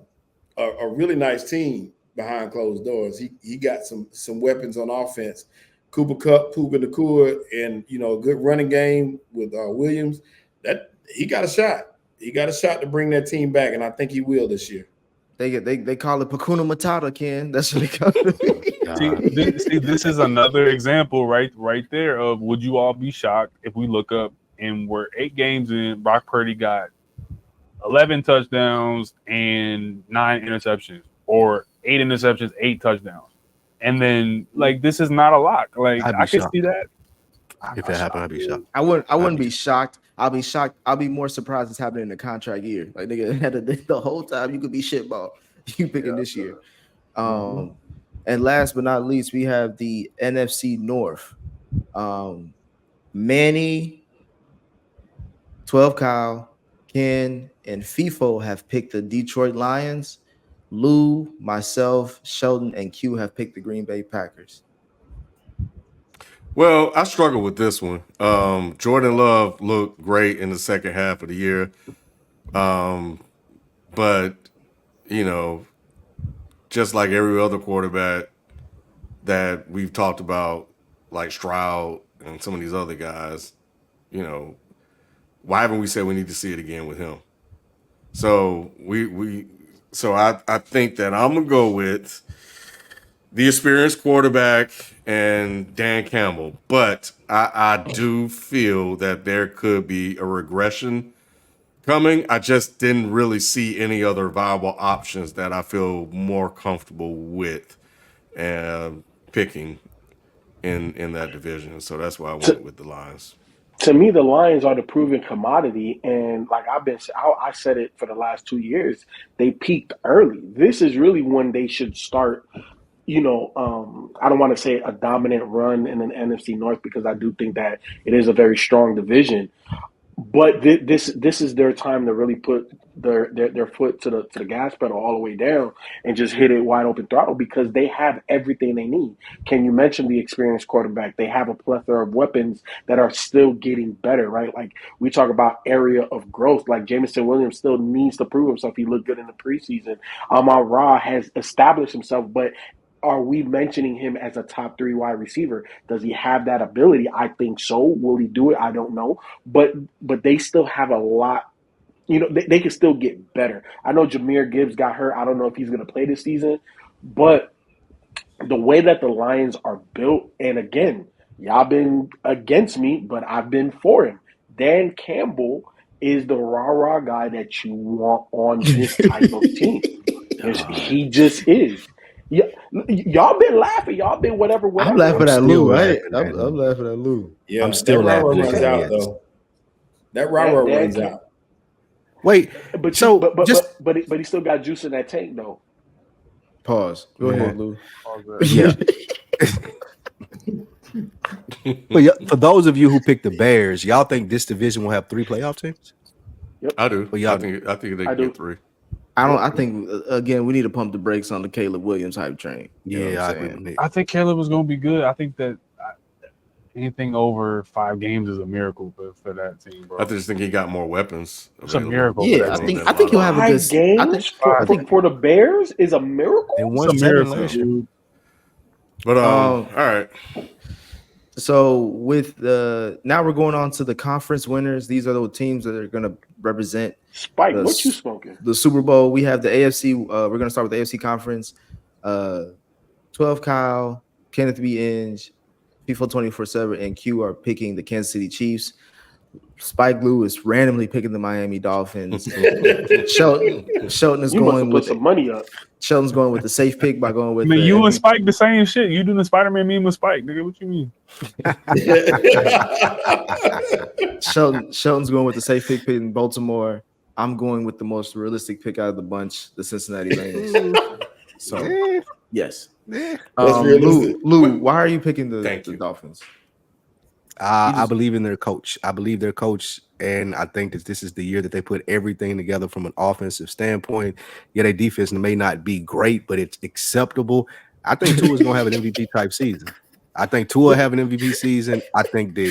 really nice team behind closed doors. He got some weapons on offense. Cooper Kupp, Puka Nacua, and a good running game with Williams. That he got a shot. He got a shot to bring that team back, and I think he will this year. They call it Pakuna Matata, Ken. That's what they call it. See, this is another example right there of would you all be shocked if we look up and we're 8 games in, Brock Purdy got 11 touchdowns and 9 interceptions, or 8 interceptions, 8 touchdowns. And then this is not a lock. I'd be I can shocked. see that. If that happened, I'd be shocked. I wouldn't be shocked. I'll be shocked. I'll be more surprised it's happening in the contract year. Like nigga, the whole time you could be shitball. You picking this year. And last but not least, we have the NFC North. Manny, 12 Kyle, Ken, and FIFO have picked the Detroit Lions. Lou, myself, Sheldon, and Q have picked the Green Bay Packers. Well, I struggle with this one. Jordan Love looked great in the second half of the year. But, just like every other quarterback that we've talked about, like Stroud and some of these other guys, why haven't we said we need to see it again with him? So I think that I'm gonna go with the experienced quarterback and Dan Campbell, but I do feel that there could be a regression coming. I just didn't really see any other viable options that I feel more comfortable with picking in that division. So that's why I went with the Lions. To me, the Lions are the proven commodity, and like I said it for the last 2 years. They peaked early. This is really when they should start. I don't want to say a dominant run in an NFC North, because I do think that it is a very strong division. But this is their time to really put their foot to the gas pedal all the way down and just hit it wide open throttle, because they have everything they need. Can you mention the experienced quarterback? They have a plethora of weapons that are still getting better, right? Like we talk about area of growth. Like Jameson Williams still needs to prove himself. He looked good in the preseason. Amon-Ra has established himself, but are we mentioning him as a top 3 wide receiver? Does he have that ability? I think so. Will he do it? I don't know. But they still have a lot. They can still get better. I know Jahmyr Gibbs got hurt. I don't know if he's going to play this season. But the way that the Lions are built, and again, y'all been against me, but I've been for him. Dan Campbell is the rah-rah guy that you want on this type of team. He just is. Yeah, y'all been laughing. Y'all been whatever. I'm laughing at Lou, right? laughing at I'm laughing at Lou. Yeah, I'm still that laughing runs at out that. though. That rah-rah runs out. Wait, But so but he still got juice in that tank though. Pause. Go ahead, Lou. yeah. But for those of you who picked the Bears, y'all think this division will have 3 playoff teams? I do. Well, y'all- I think they I can do. get 3. I think again we need to pump the brakes on the Caleb Williams hype train. You know what Yeah, I I'm agree saying? with Nick. I think Caleb was going to be good. I think that anything over 5 games is a miracle for that team, bro. I just think he got more weapons. It's a available. miracle. Yeah, for I that think team. I think he'll have a 5 good. games I think for the Bears is a miracle. They won It's a 7 miracle, last year. dude. But all right. So with now we're going on to the conference winners. These are the teams that are going to represent Spike, the what you smoking? the Super Bowl. We have the AFC. We're going to start with the AFC conference. 12 Kyle, Kenneth B. Inge, FIFA 24/7, and Q are picking the Kansas City Chiefs. Spike Lou is randomly picking the Miami Dolphins. Sheldon is You must going have put with some money up. Sheldon's going with the safe pick by going with. I mean, the you and MVP. Spike the same shit. You doing the Spider-Man meme with Spike, nigga. What you mean? Sheldon's going with the safe pick in Baltimore. I'm going with the most realistic pick out of the bunch, the Cincinnati Bengals. So yes. realistic. Lou, why are you picking the Thank you. Dolphins? I believe in their coach. I believe their coach, and I think that this is the year that they put everything together from an offensive standpoint. Yeah, their defense may not be great, but it's acceptable. I think Tua's gonna have an MVP type season. I think Tua have an MVP season. I think that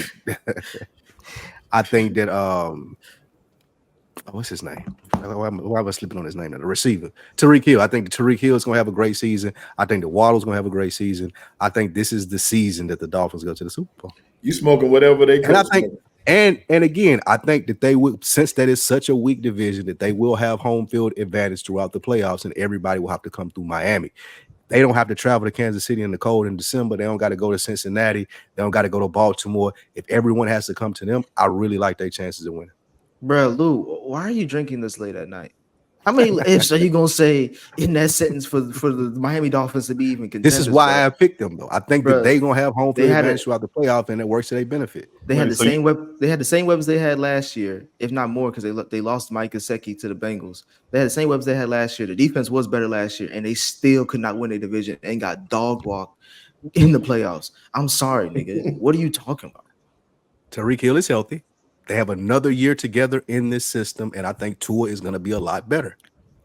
what's his name? Why am I slipping on his name now? The receiver, Tariq Hill. I think Tariq Hill is gonna have a great season. I think that Waddle's gonna have a great season. I think this is the season that the Dolphins go to the Super Bowl. You smoking whatever they And I coach think, smoking. and again, I think that they will, since that is such a weak division, that they will have home field advantage throughout the playoffs, and everybody will have to come through Miami. They don't have to travel to Kansas City in the cold in December. They don't got to go to Cincinnati. They don't got to go to Baltimore. If everyone has to come to them, I really like their chances of winning. Bro, Lou, why are you drinking this late at night? How many ifs are you gonna say in that sentence for the Miami Dolphins to be even contenders? This is why bro? I picked them, though. I think Bruh, that they're gonna have home they field had advantage it- throughout the playoff, and it works to their benefit. They had Wait, the so same They had the same weapons they had last year, if not more, because they lost Mike Gesicki to the Bengals. They had the same weapons they had last year. The defense was better last year, and they still could not win a division and got dog walked in the playoffs. I'm sorry, nigga. What are you talking about? Tariq Hill is healthy. They have another year together in this system, and I think Tua is going to be a lot better.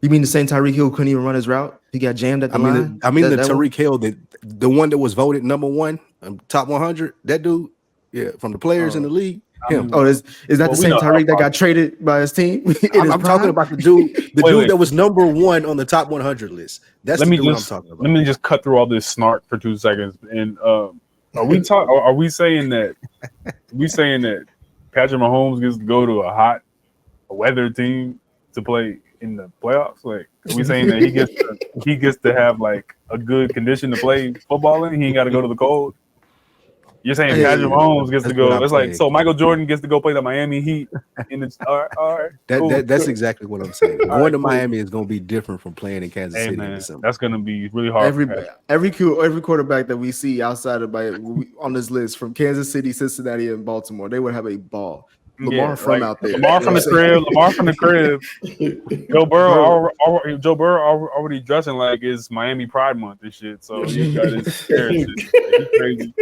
You mean the same Tyreek Hill couldn't even run his route? He got jammed at the line. I mean, That- the that one? Tariq Hill, the one that was voted number one, top 100. That dude, yeah, from the players in the league. Him. Oh, is that Well, the we same know how Tyreek that far- got traded by his team? in his I'm talking prime? about the dude Wait. that was number one on the top 100 list. That's let the me dude just I'm talking about. let me just cut through all this snark for 2 seconds. And are we saying that Patrick Mahomes gets to go to a weather team to play in the playoffs? Like, are we saying that he gets to have like a good condition to play football in? He ain't got to go to the cold. You're saying Hey, Patrick Mahomes gets to that's what go. I'm It's like, saying. so Michael Jordan gets to go play the Miami Heat in the all right. Cool. That's exactly what I'm saying. All Going right, to cool. Miami is going to be different from playing in Kansas Hey City in man, December. that's gonna be really hard. for Patrick. Every quarterback that we see outside of on this list from Kansas City, Cincinnati, and Baltimore, they would have a ball. Lamar from out there. Lamar from the crib. Lamar from the crib. Joe Burrow already dressing like it's Miami Pride Month and shit. So he got his hair and shit. Like, he crazy.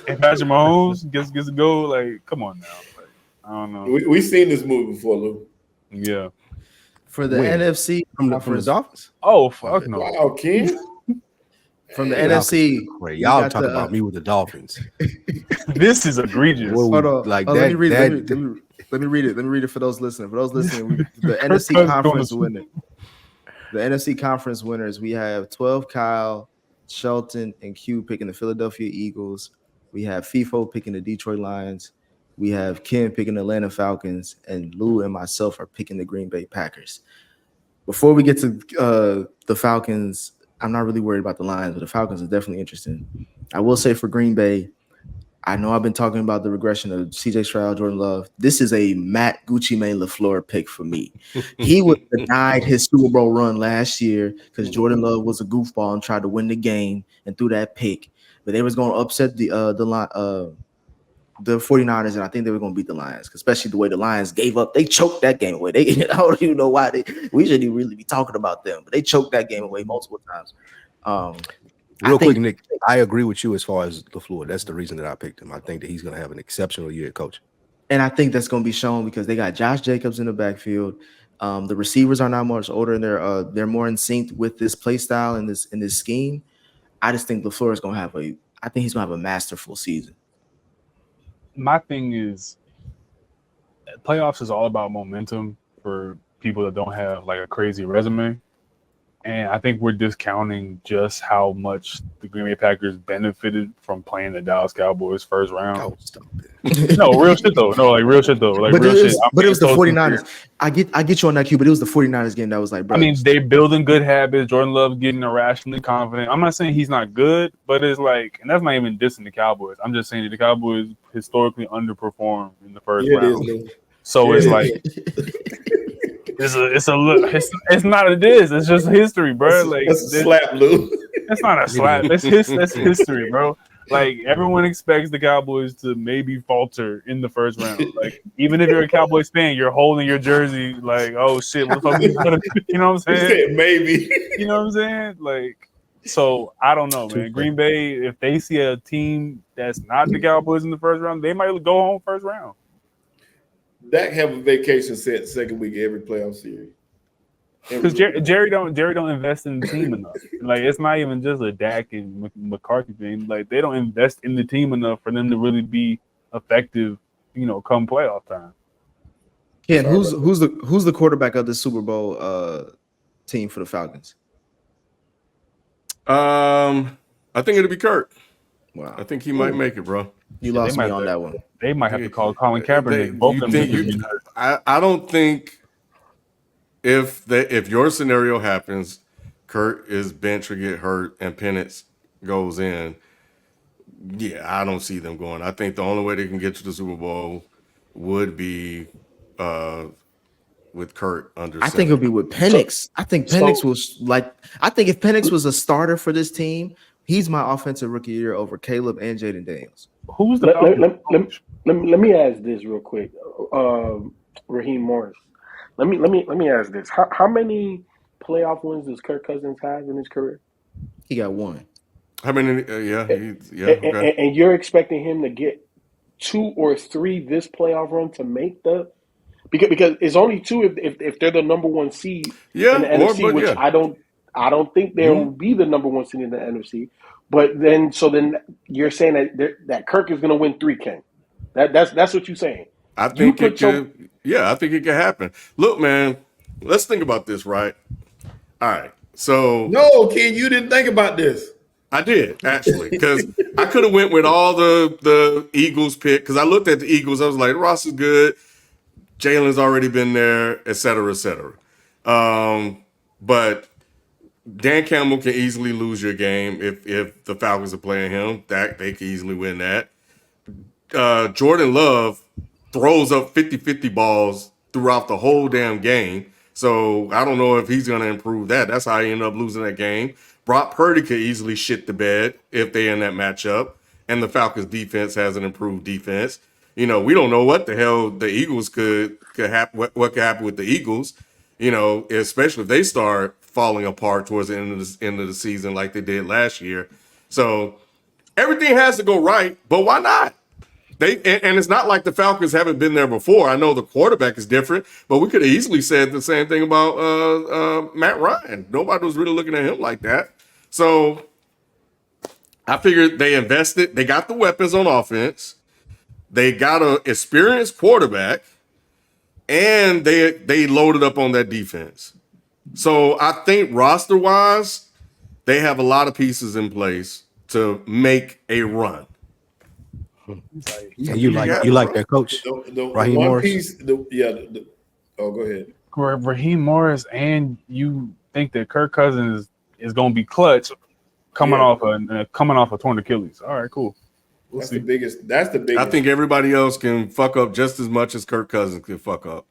And Patrick Mahomes gets to go. Like, come on now. Like, I don't know. We seen this movie before, Lou. Yeah. For the When? NFC From the conference, Dolphins? Oh fuck no. Wow, Ken. from the Y'all NFC, Great. we Y'all got talk the, about me with the Dolphins. This is egregious. What we- Hold on. like Oh, that. let me read that- it. Let me read it. Let me read it for those listening. For those listening, the NFC Kirk Cousins conference doing winner. The NFC conference winners. We have 12 Kyle, Shelton, and Q picking the Philadelphia Eagles. We have FIFO picking the Detroit Lions. We have Ken picking the Atlanta Falcons, and Lou and myself are picking the Green Bay Packers. Before we get to the Falcons, I'm not really worried about the Lions, but the Falcons is definitely interesting. I will say for Green Bay, I know I've been talking about the regression of CJ Stroud, Jordan Love. This is a Matt Gucci Mane LaFleur pick for me. He was denied his Super Bowl run last year because Jordan Love was a goofball and tried to win the game and threw that pick. But they was going to upset the 49ers, and I think they were going to beat the Lions, especially the way the Lions gave up. They choked that game away. I don't even know why we shouldn't even really be talking about them, but they choked that game away multiple times. Real quick, Nick, I agree with you as far as LaFleur. That's the reason that I picked him. I think that he's going to have an exceptional year at coaching. And I think that's going to be shown because they got Josh Jacobs in the backfield. The receivers are now much older, and they're more in sync with this play style and this scheme. I just think LaFleur is going to have he's going to have a masterful season. My thing is, playoffs is all about momentum for people that don't have like a crazy resume. And I think we're discounting just how much the Green Bay Packers benefited from playing the Dallas Cowboys first round. Oh, stop it. No, real shit though. No, like real shit though. Like But real it was, shit. but it was the so 49ers. I get you on that, Q, but it was the 49ers game that was like, bro. I mean, they building good habits. Jordan Love getting irrationally confident. I'm not saying he's not good, but it's like, and that's not even dissing the Cowboys. I'm just saying that the Cowboys historically underperformed in the first Yeah, it is, round. Lou. So Yeah, it's it like it's not it is. It's just history, bro. Like That's a slap, Lou. that's not a slap. That's history, bro. Like everyone expects the Cowboys to maybe falter in the first round. Like even if you're a Cowboys fan, you're holding your jersey like, oh shit, what the fuck we gonna do? You know what I'm He saying? said maybe. You know what I'm saying? Like, so I don't know, man. Green Bay, if they see a team that's not the Cowboys in the first round, they might go home first round. Dak have a vacation set second week of every playoff series. Because Jerry don't invest in the team enough. Like it's not even just a Dak and McCarthy thing. Like they don't invest in the team enough for them to really be effective. Come playoff time. Ken, who's the quarterback of the Super Bowl team for the Falcons? I think it'll be Kurt. Wow, I think he might make it, bro. you They lost might me on have- that one. They might have to call Colin Kaepernick. Both of them. I don't think if your scenario happens, Kurt is bench or get hurt and Penix goes in. Yeah, I don't see them going. I think the only way they can get to the Super Bowl would be with Kurt under. I think it'll be with Penix. I think Penix was like. I think if Penix was a starter for this team, he's my offensive rookie of the year over Caleb and Jaden Daniels. Who's the let me ask this real quick, Raheem Morris. Let me ask this: How many playoff wins does Kirk Cousins have in his career? He got one. How many? Okay. And you're expecting him to get 2 or 3 this playoff run to make the because it's only 2 if they're the number 1 seed in the NFC, which I don't think they will be the number 1 seed in the NFC. But then you're saying that Kirk is going to win 3, Ken. That's what you're saying. I think it could. I think it could happen. Look, man, let's think about this, right? All right. So no, Ken, you didn't think about this. I did actually, because I could have went with all the Eagles pick because I looked at the Eagles. I was like, Ross is good. Jalen's already been there, et cetera, et cetera. But Dan Campbell can easily lose your game if the Falcons are playing him. That they can easily win that. Jordan Love throws up 50-50 balls throughout the whole damn game. So I don't know if he's going to improve that. That's how he ended up losing that game. Brock Purdy could easily shit the bed if they're in that matchup. And the Falcons defense has an improved defense. We don't know what the hell the Eagles could happen. What could happen with the Eagles? Especially if they start falling apart towards the end of the season like they did last year. So everything has to go right, but why not? And it's not like the Falcons haven't been there before. I know the quarterback is different, but we could have easily said the same thing about Matt Ryan. Nobody was really looking at him like that. So I figured they invested. They got the weapons on offense. They got an experienced quarterback, and they loaded up on that defense. So I think roster-wise, they have a lot of pieces in place to make a run. And you like their coach, The Raheem one Morris? piece, go ahead. Raheem Morris, and you think that Kirk Cousins is going to be clutch coming off a torn Achilles. All right, cool. That's the biggest. I think everybody else can fuck up just as much as Kirk Cousins can fuck up.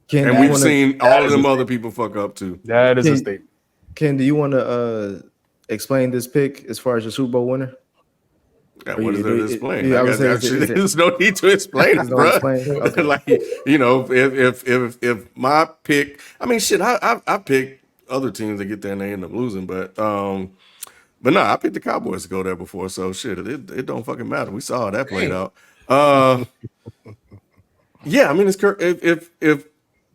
Ken, And we've seen all of them other people fuck up too. That is a statement. Ken, do you want to explain this pick as far as your Super Bowl winner? Yeah, what is there to explain? Yeah, I was saying, there's no need to explain it, bro. Okay. Like, if my pick, I mean, shit, I pick other teams that get there and they end up losing, but no, I picked the Cowboys to go there before, so shit, it don't fucking matter. We saw how that played out. Yeah, I mean, it's if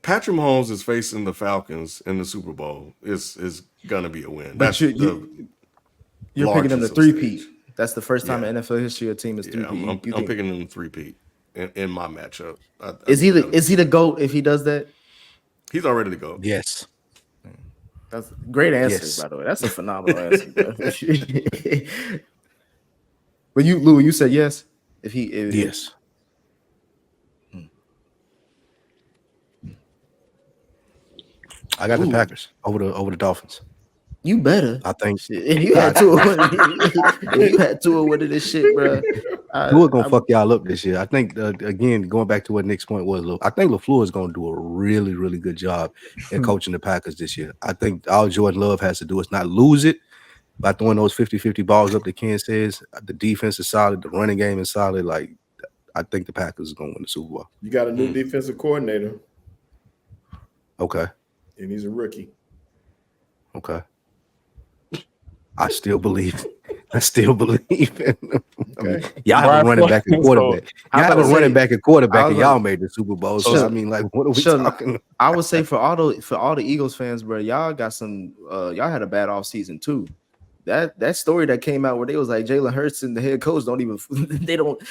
Patrick Mahomes is facing the Falcons in the Super Bowl, it's gonna be a win. But you're picking them to three-peat. That's the first time in NFL history a team is three-peat. I'm picking them to three-peat in my matchup. Is he the GOAT if he does that? He's already the GOAT. Yes. That's a great answer, by the way. That's a phenomenal answer. But Lou, you said yes. Yes. I got the Packers over the Dolphins. You better. I think. If you had two of one of this shit, bro. Tua gonna fuck y'all up this year. I think again, going back to what Nick's point was, I think LaFleur is gonna do a really, really good job in coaching the Packers this year. I think all Jordan Love has to do is not lose it by throwing those 50-50 balls up that Ken says. The defense is solid, the running game is solid. Like, I think the Packers are gonna win the Super Bowl. You got a new defensive coordinator. Okay. And he's a rookie. Okay. I still believe I still believe in them. I mean, Okay. y'all have Brian a running back and Flores, quarterback. I'm Y'all have about a to running say- back and quarterback, I and was y'all like- made the Super Bowl. So- So I mean, like, what are we Sheldon, talking? I would say for all the Eagles fans, bro, y'all got some y'all had a bad off season too. That story that came out where they was like Jalen Hurts and the head coach don't even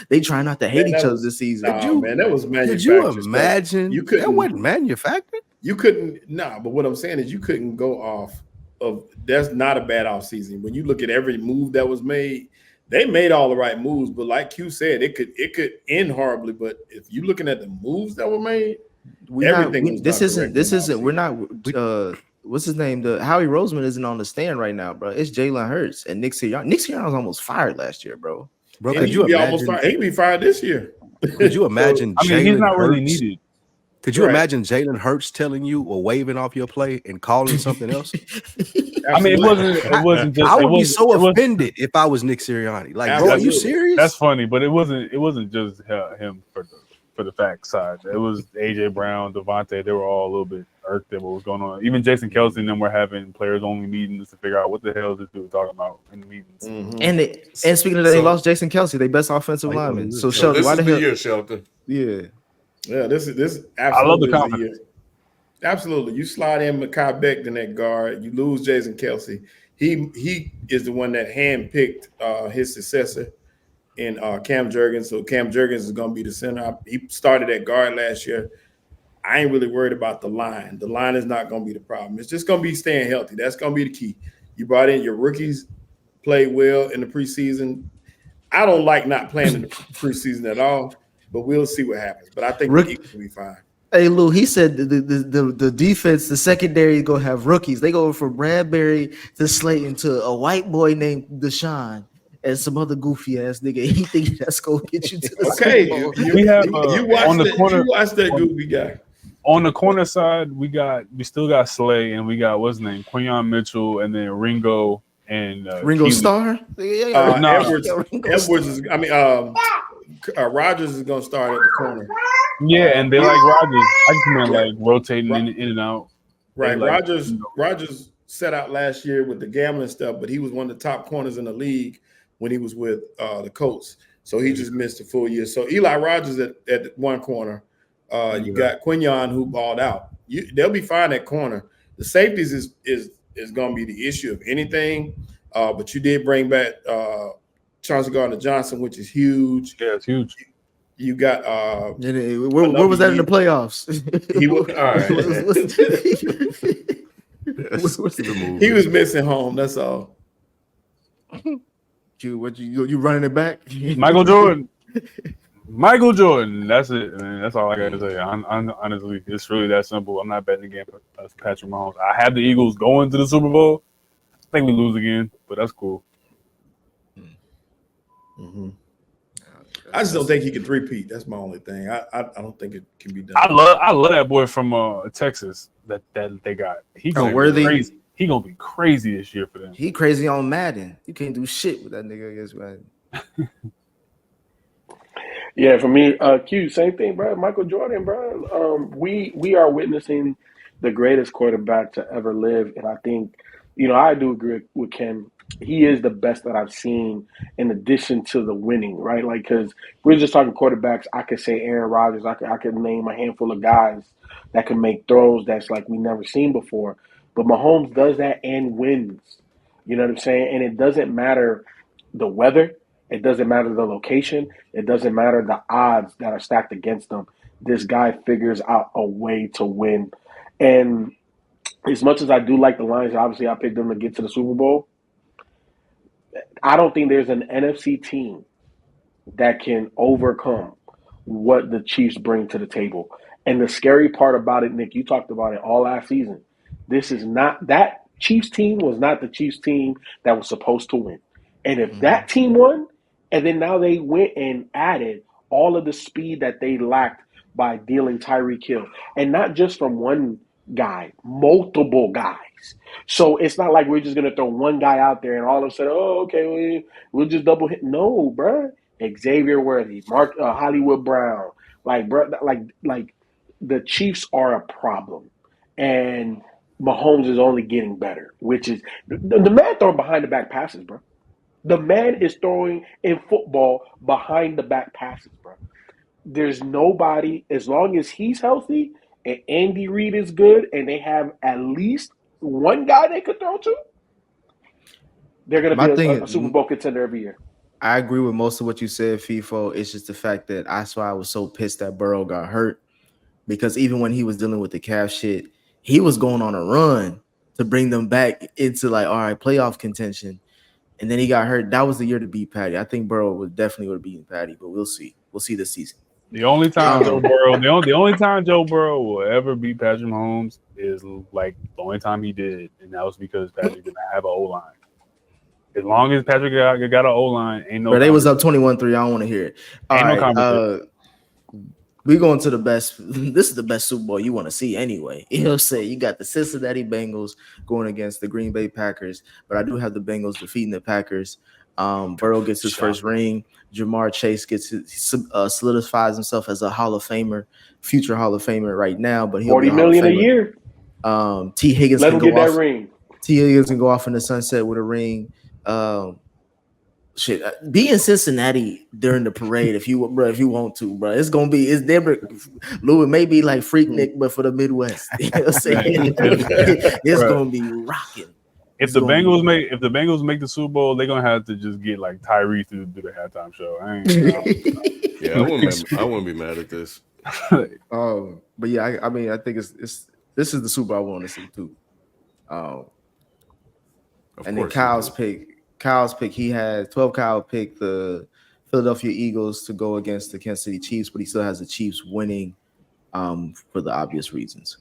they try not to hate Man, each that other was- this season. Nah, man, that was Could manufactured. you stuff. imagine? You That couldn't. wasn't manufactured. You couldn't. Nah, but what I'm saying is you couldn't go off of. That's not a bad off season. When you look at every move that was made, they made all the right moves. But like Q said, it could end horribly. But if you're looking at the moves that were made, everything was This done isn't. correct This in isn't. We're not. What's his name? The Howie Roseman isn't on the stand right now, bro. It's Jalen Hurts and Nick Sirianni. Nick Sirianni was almost fired last year, bro. Bro, And could he you could be almost imagine? fired. He could be fired this year. Could you imagine? I mean, he's Jalen not really Hurts- needed. Could you Right. imagine Jalen Hurts telling you or waving off your play and calling something else? I mean, it Absolutely. wasn't just. I it would be wasn't- so it was- offended if I was Nick Sirianni. Like, bro, are you Absolutely. serious? That's funny, but it wasn't just him for the fact side. It was AJ Brown, Devontae. They were all a little bit irked at what was going on. Even Jason Kelsey and them were having players only meetings to figure out what the hell is this dude talking about in the meetings. Mhm. And speaking of that, they So- lost Jason Kelsey, their best offensive Oh, yeah, lineman. so So So Sheldon, this why is the the hell? year, Shelton. Yeah. Yeah, this is I love the absolutely is confidence. year. Absolutely. You slide in Mekhi Becton at guard, you lose Jason Kelsey. He is the one that handpicked his successor in Cam Jurgens. So Cam Jurgens is going to be the center. He started at guard last year. I ain't really worried about the line. The line is not going to be the problem. It's just going to be staying healthy. That's going to be the key. You brought in your rookies, played well in the preseason. I don't like not playing in the preseason at all, but we'll see what happens. But I think the Eagles will be fine. Hey Lou, he said the defense, the secondary is gonna have rookies. They go from Bradbury to Slayton to a white boy named Deshaun and some other goofy ass nigga. He think that's gonna get you to the Okay, Super Bowl. you, We have, you on the watch corner- you watch that goofy guy. On the corner side, we still got Slay, and we got what's his name, Quinyon Mitchell, and then Ringo and Ringo Keely. Starr. Yeah, No. Edwards Ringo Edwards is. I mean, Rogers is going to start at the corner. Yeah, and they like Rodgers. I just meant like rotating in and out. Right, They like, Rogers. you know. Rogers set out last year with the gambling stuff, but he was one of the top corners in the league when he was with the Colts. So he just missed a full year. So Eli Rogers at one corner. You got Quinyon who balled out. They'll be fine at corner. The safeties is going to be the issue of anything. But you did bring back Chauncey Gardner-Johnson, which is huge. Yeah, it's huge. You got Where was that in the playoffs? He was What's the move? he was missing home. That's all. You running it back? Michael Jordan. Michael Jordan. That's it, man. That's all I got to say. Honestly, it's really that simple. I'm not betting again for Patrick Mahomes. I have the Eagles going to the Super Bowl. I think we lose again, but that's cool. Mm-hmm. I just don't think he can three-peat. That's my only thing. I don't think it can be done. I love that boy from Texas that they got. He gonna Worthy? be crazy. He gonna be crazy this year for them. He crazy on Madden. You can't do shit with that nigga against Madden. Yeah, for me, Q, same thing, bro. Michael Jordan, bro. We are witnessing the greatest quarterback to ever live, and I think, I do agree with Ken. He is the best that I've seen, in addition to the winning, right? Like, because we're just talking quarterbacks. I could say Aaron Rodgers. I could name a handful of guys that can make throws that's like we never seen before. But Mahomes does that and wins. You know what I'm saying? And it doesn't matter the weather. It doesn't matter the location. It doesn't matter the odds that are stacked against him. This guy figures out a way to win. And as much as I do like the Lions, obviously I picked them to get to the Super Bowl. I don't think there's an NFC team that can overcome what the Chiefs bring to the table. And the scary part about it, Nick, you talked about it all last season. This is not that Chiefs team was not the Chiefs team that was supposed to win. And if that team won, and then now they went and added all of the speed that they lacked by dealing Tyreek Hill, and not just from one guy, multiple guys. So it's not like we're just going to throw one guy out there and all of a sudden, oh, okay, we'll just double hit. No, bruh. Xavier Worthy, Hollywood Brown, like the Chiefs are a problem, and Mahomes is only getting better. Which is the man throwing behind the back passes, bro. The man is throwing in football behind the back passes, bro. There's nobody, as long as he's healthy and Andy Reid is good and they have at least one guy they could throw to, they're going My to be thing a is- Super Bowl contender every year. I agree with most of what you said, FIFO. It's just the fact that that's why I was so pissed that Burrow got hurt, because even when he was dealing with the calf shit, he was going on a run to bring them back into like, all right, playoff contention. And then he got hurt. That was the year to beat Patty. I think Burrow would have beaten Patty, but we'll see. We'll see this season. The only time Joe Burrow, the only time Joe Burrow will ever beat Patrick Mahomes is like the only time he did, and that was because Patrick didn't have an O line. As long as Patrick got an O line, ain't no. But they was up 21-3. I don't want to hear it. All Ain't no right, conversation. we going to the best. This is the best Super Bowl you want to see anyway. You know what I'm saying? You got the Cincinnati Bengals going against the Green Bay Packers, but I do have the Bengals defeating the Packers. Burrow gets his first ring. Jamar Chase solidifies himself as a Hall of Famer, future Hall of Famer right now, but he'll be $40 million a year. T. Higgins Let can him get go that off. ring. T. Higgins can go off in the sunset with a ring. Be in Cincinnati during the parade if you want to, bro. It's there. Lou, it may be like Freaknik, but for the Midwest. You know what I'm saying? It's gonna be rocking. If the Bengals make the Super Bowl, they're gonna have to just get like Tyree to do the halftime show. Yeah, I wouldn't be mad at this. But yeah, I mean, I think this is the Super Bowl I want to see too. And then Kyle's pick, he has 12. Kyle picked the Philadelphia Eagles to go against the Kansas City Chiefs, but he still has the Chiefs winning for the obvious reasons.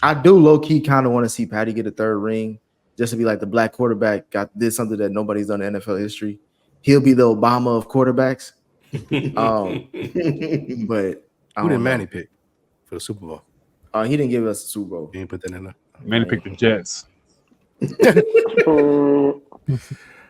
I do low-key kind of want to see Patty get a third ring, just to be like the black quarterback did something that nobody's done in NFL history. He'll be the Obama of quarterbacks. But Who did Manny pick for the Super Bowl? He didn't give us the Super Bowl. He didn't put that in there. Manny picked the Jets.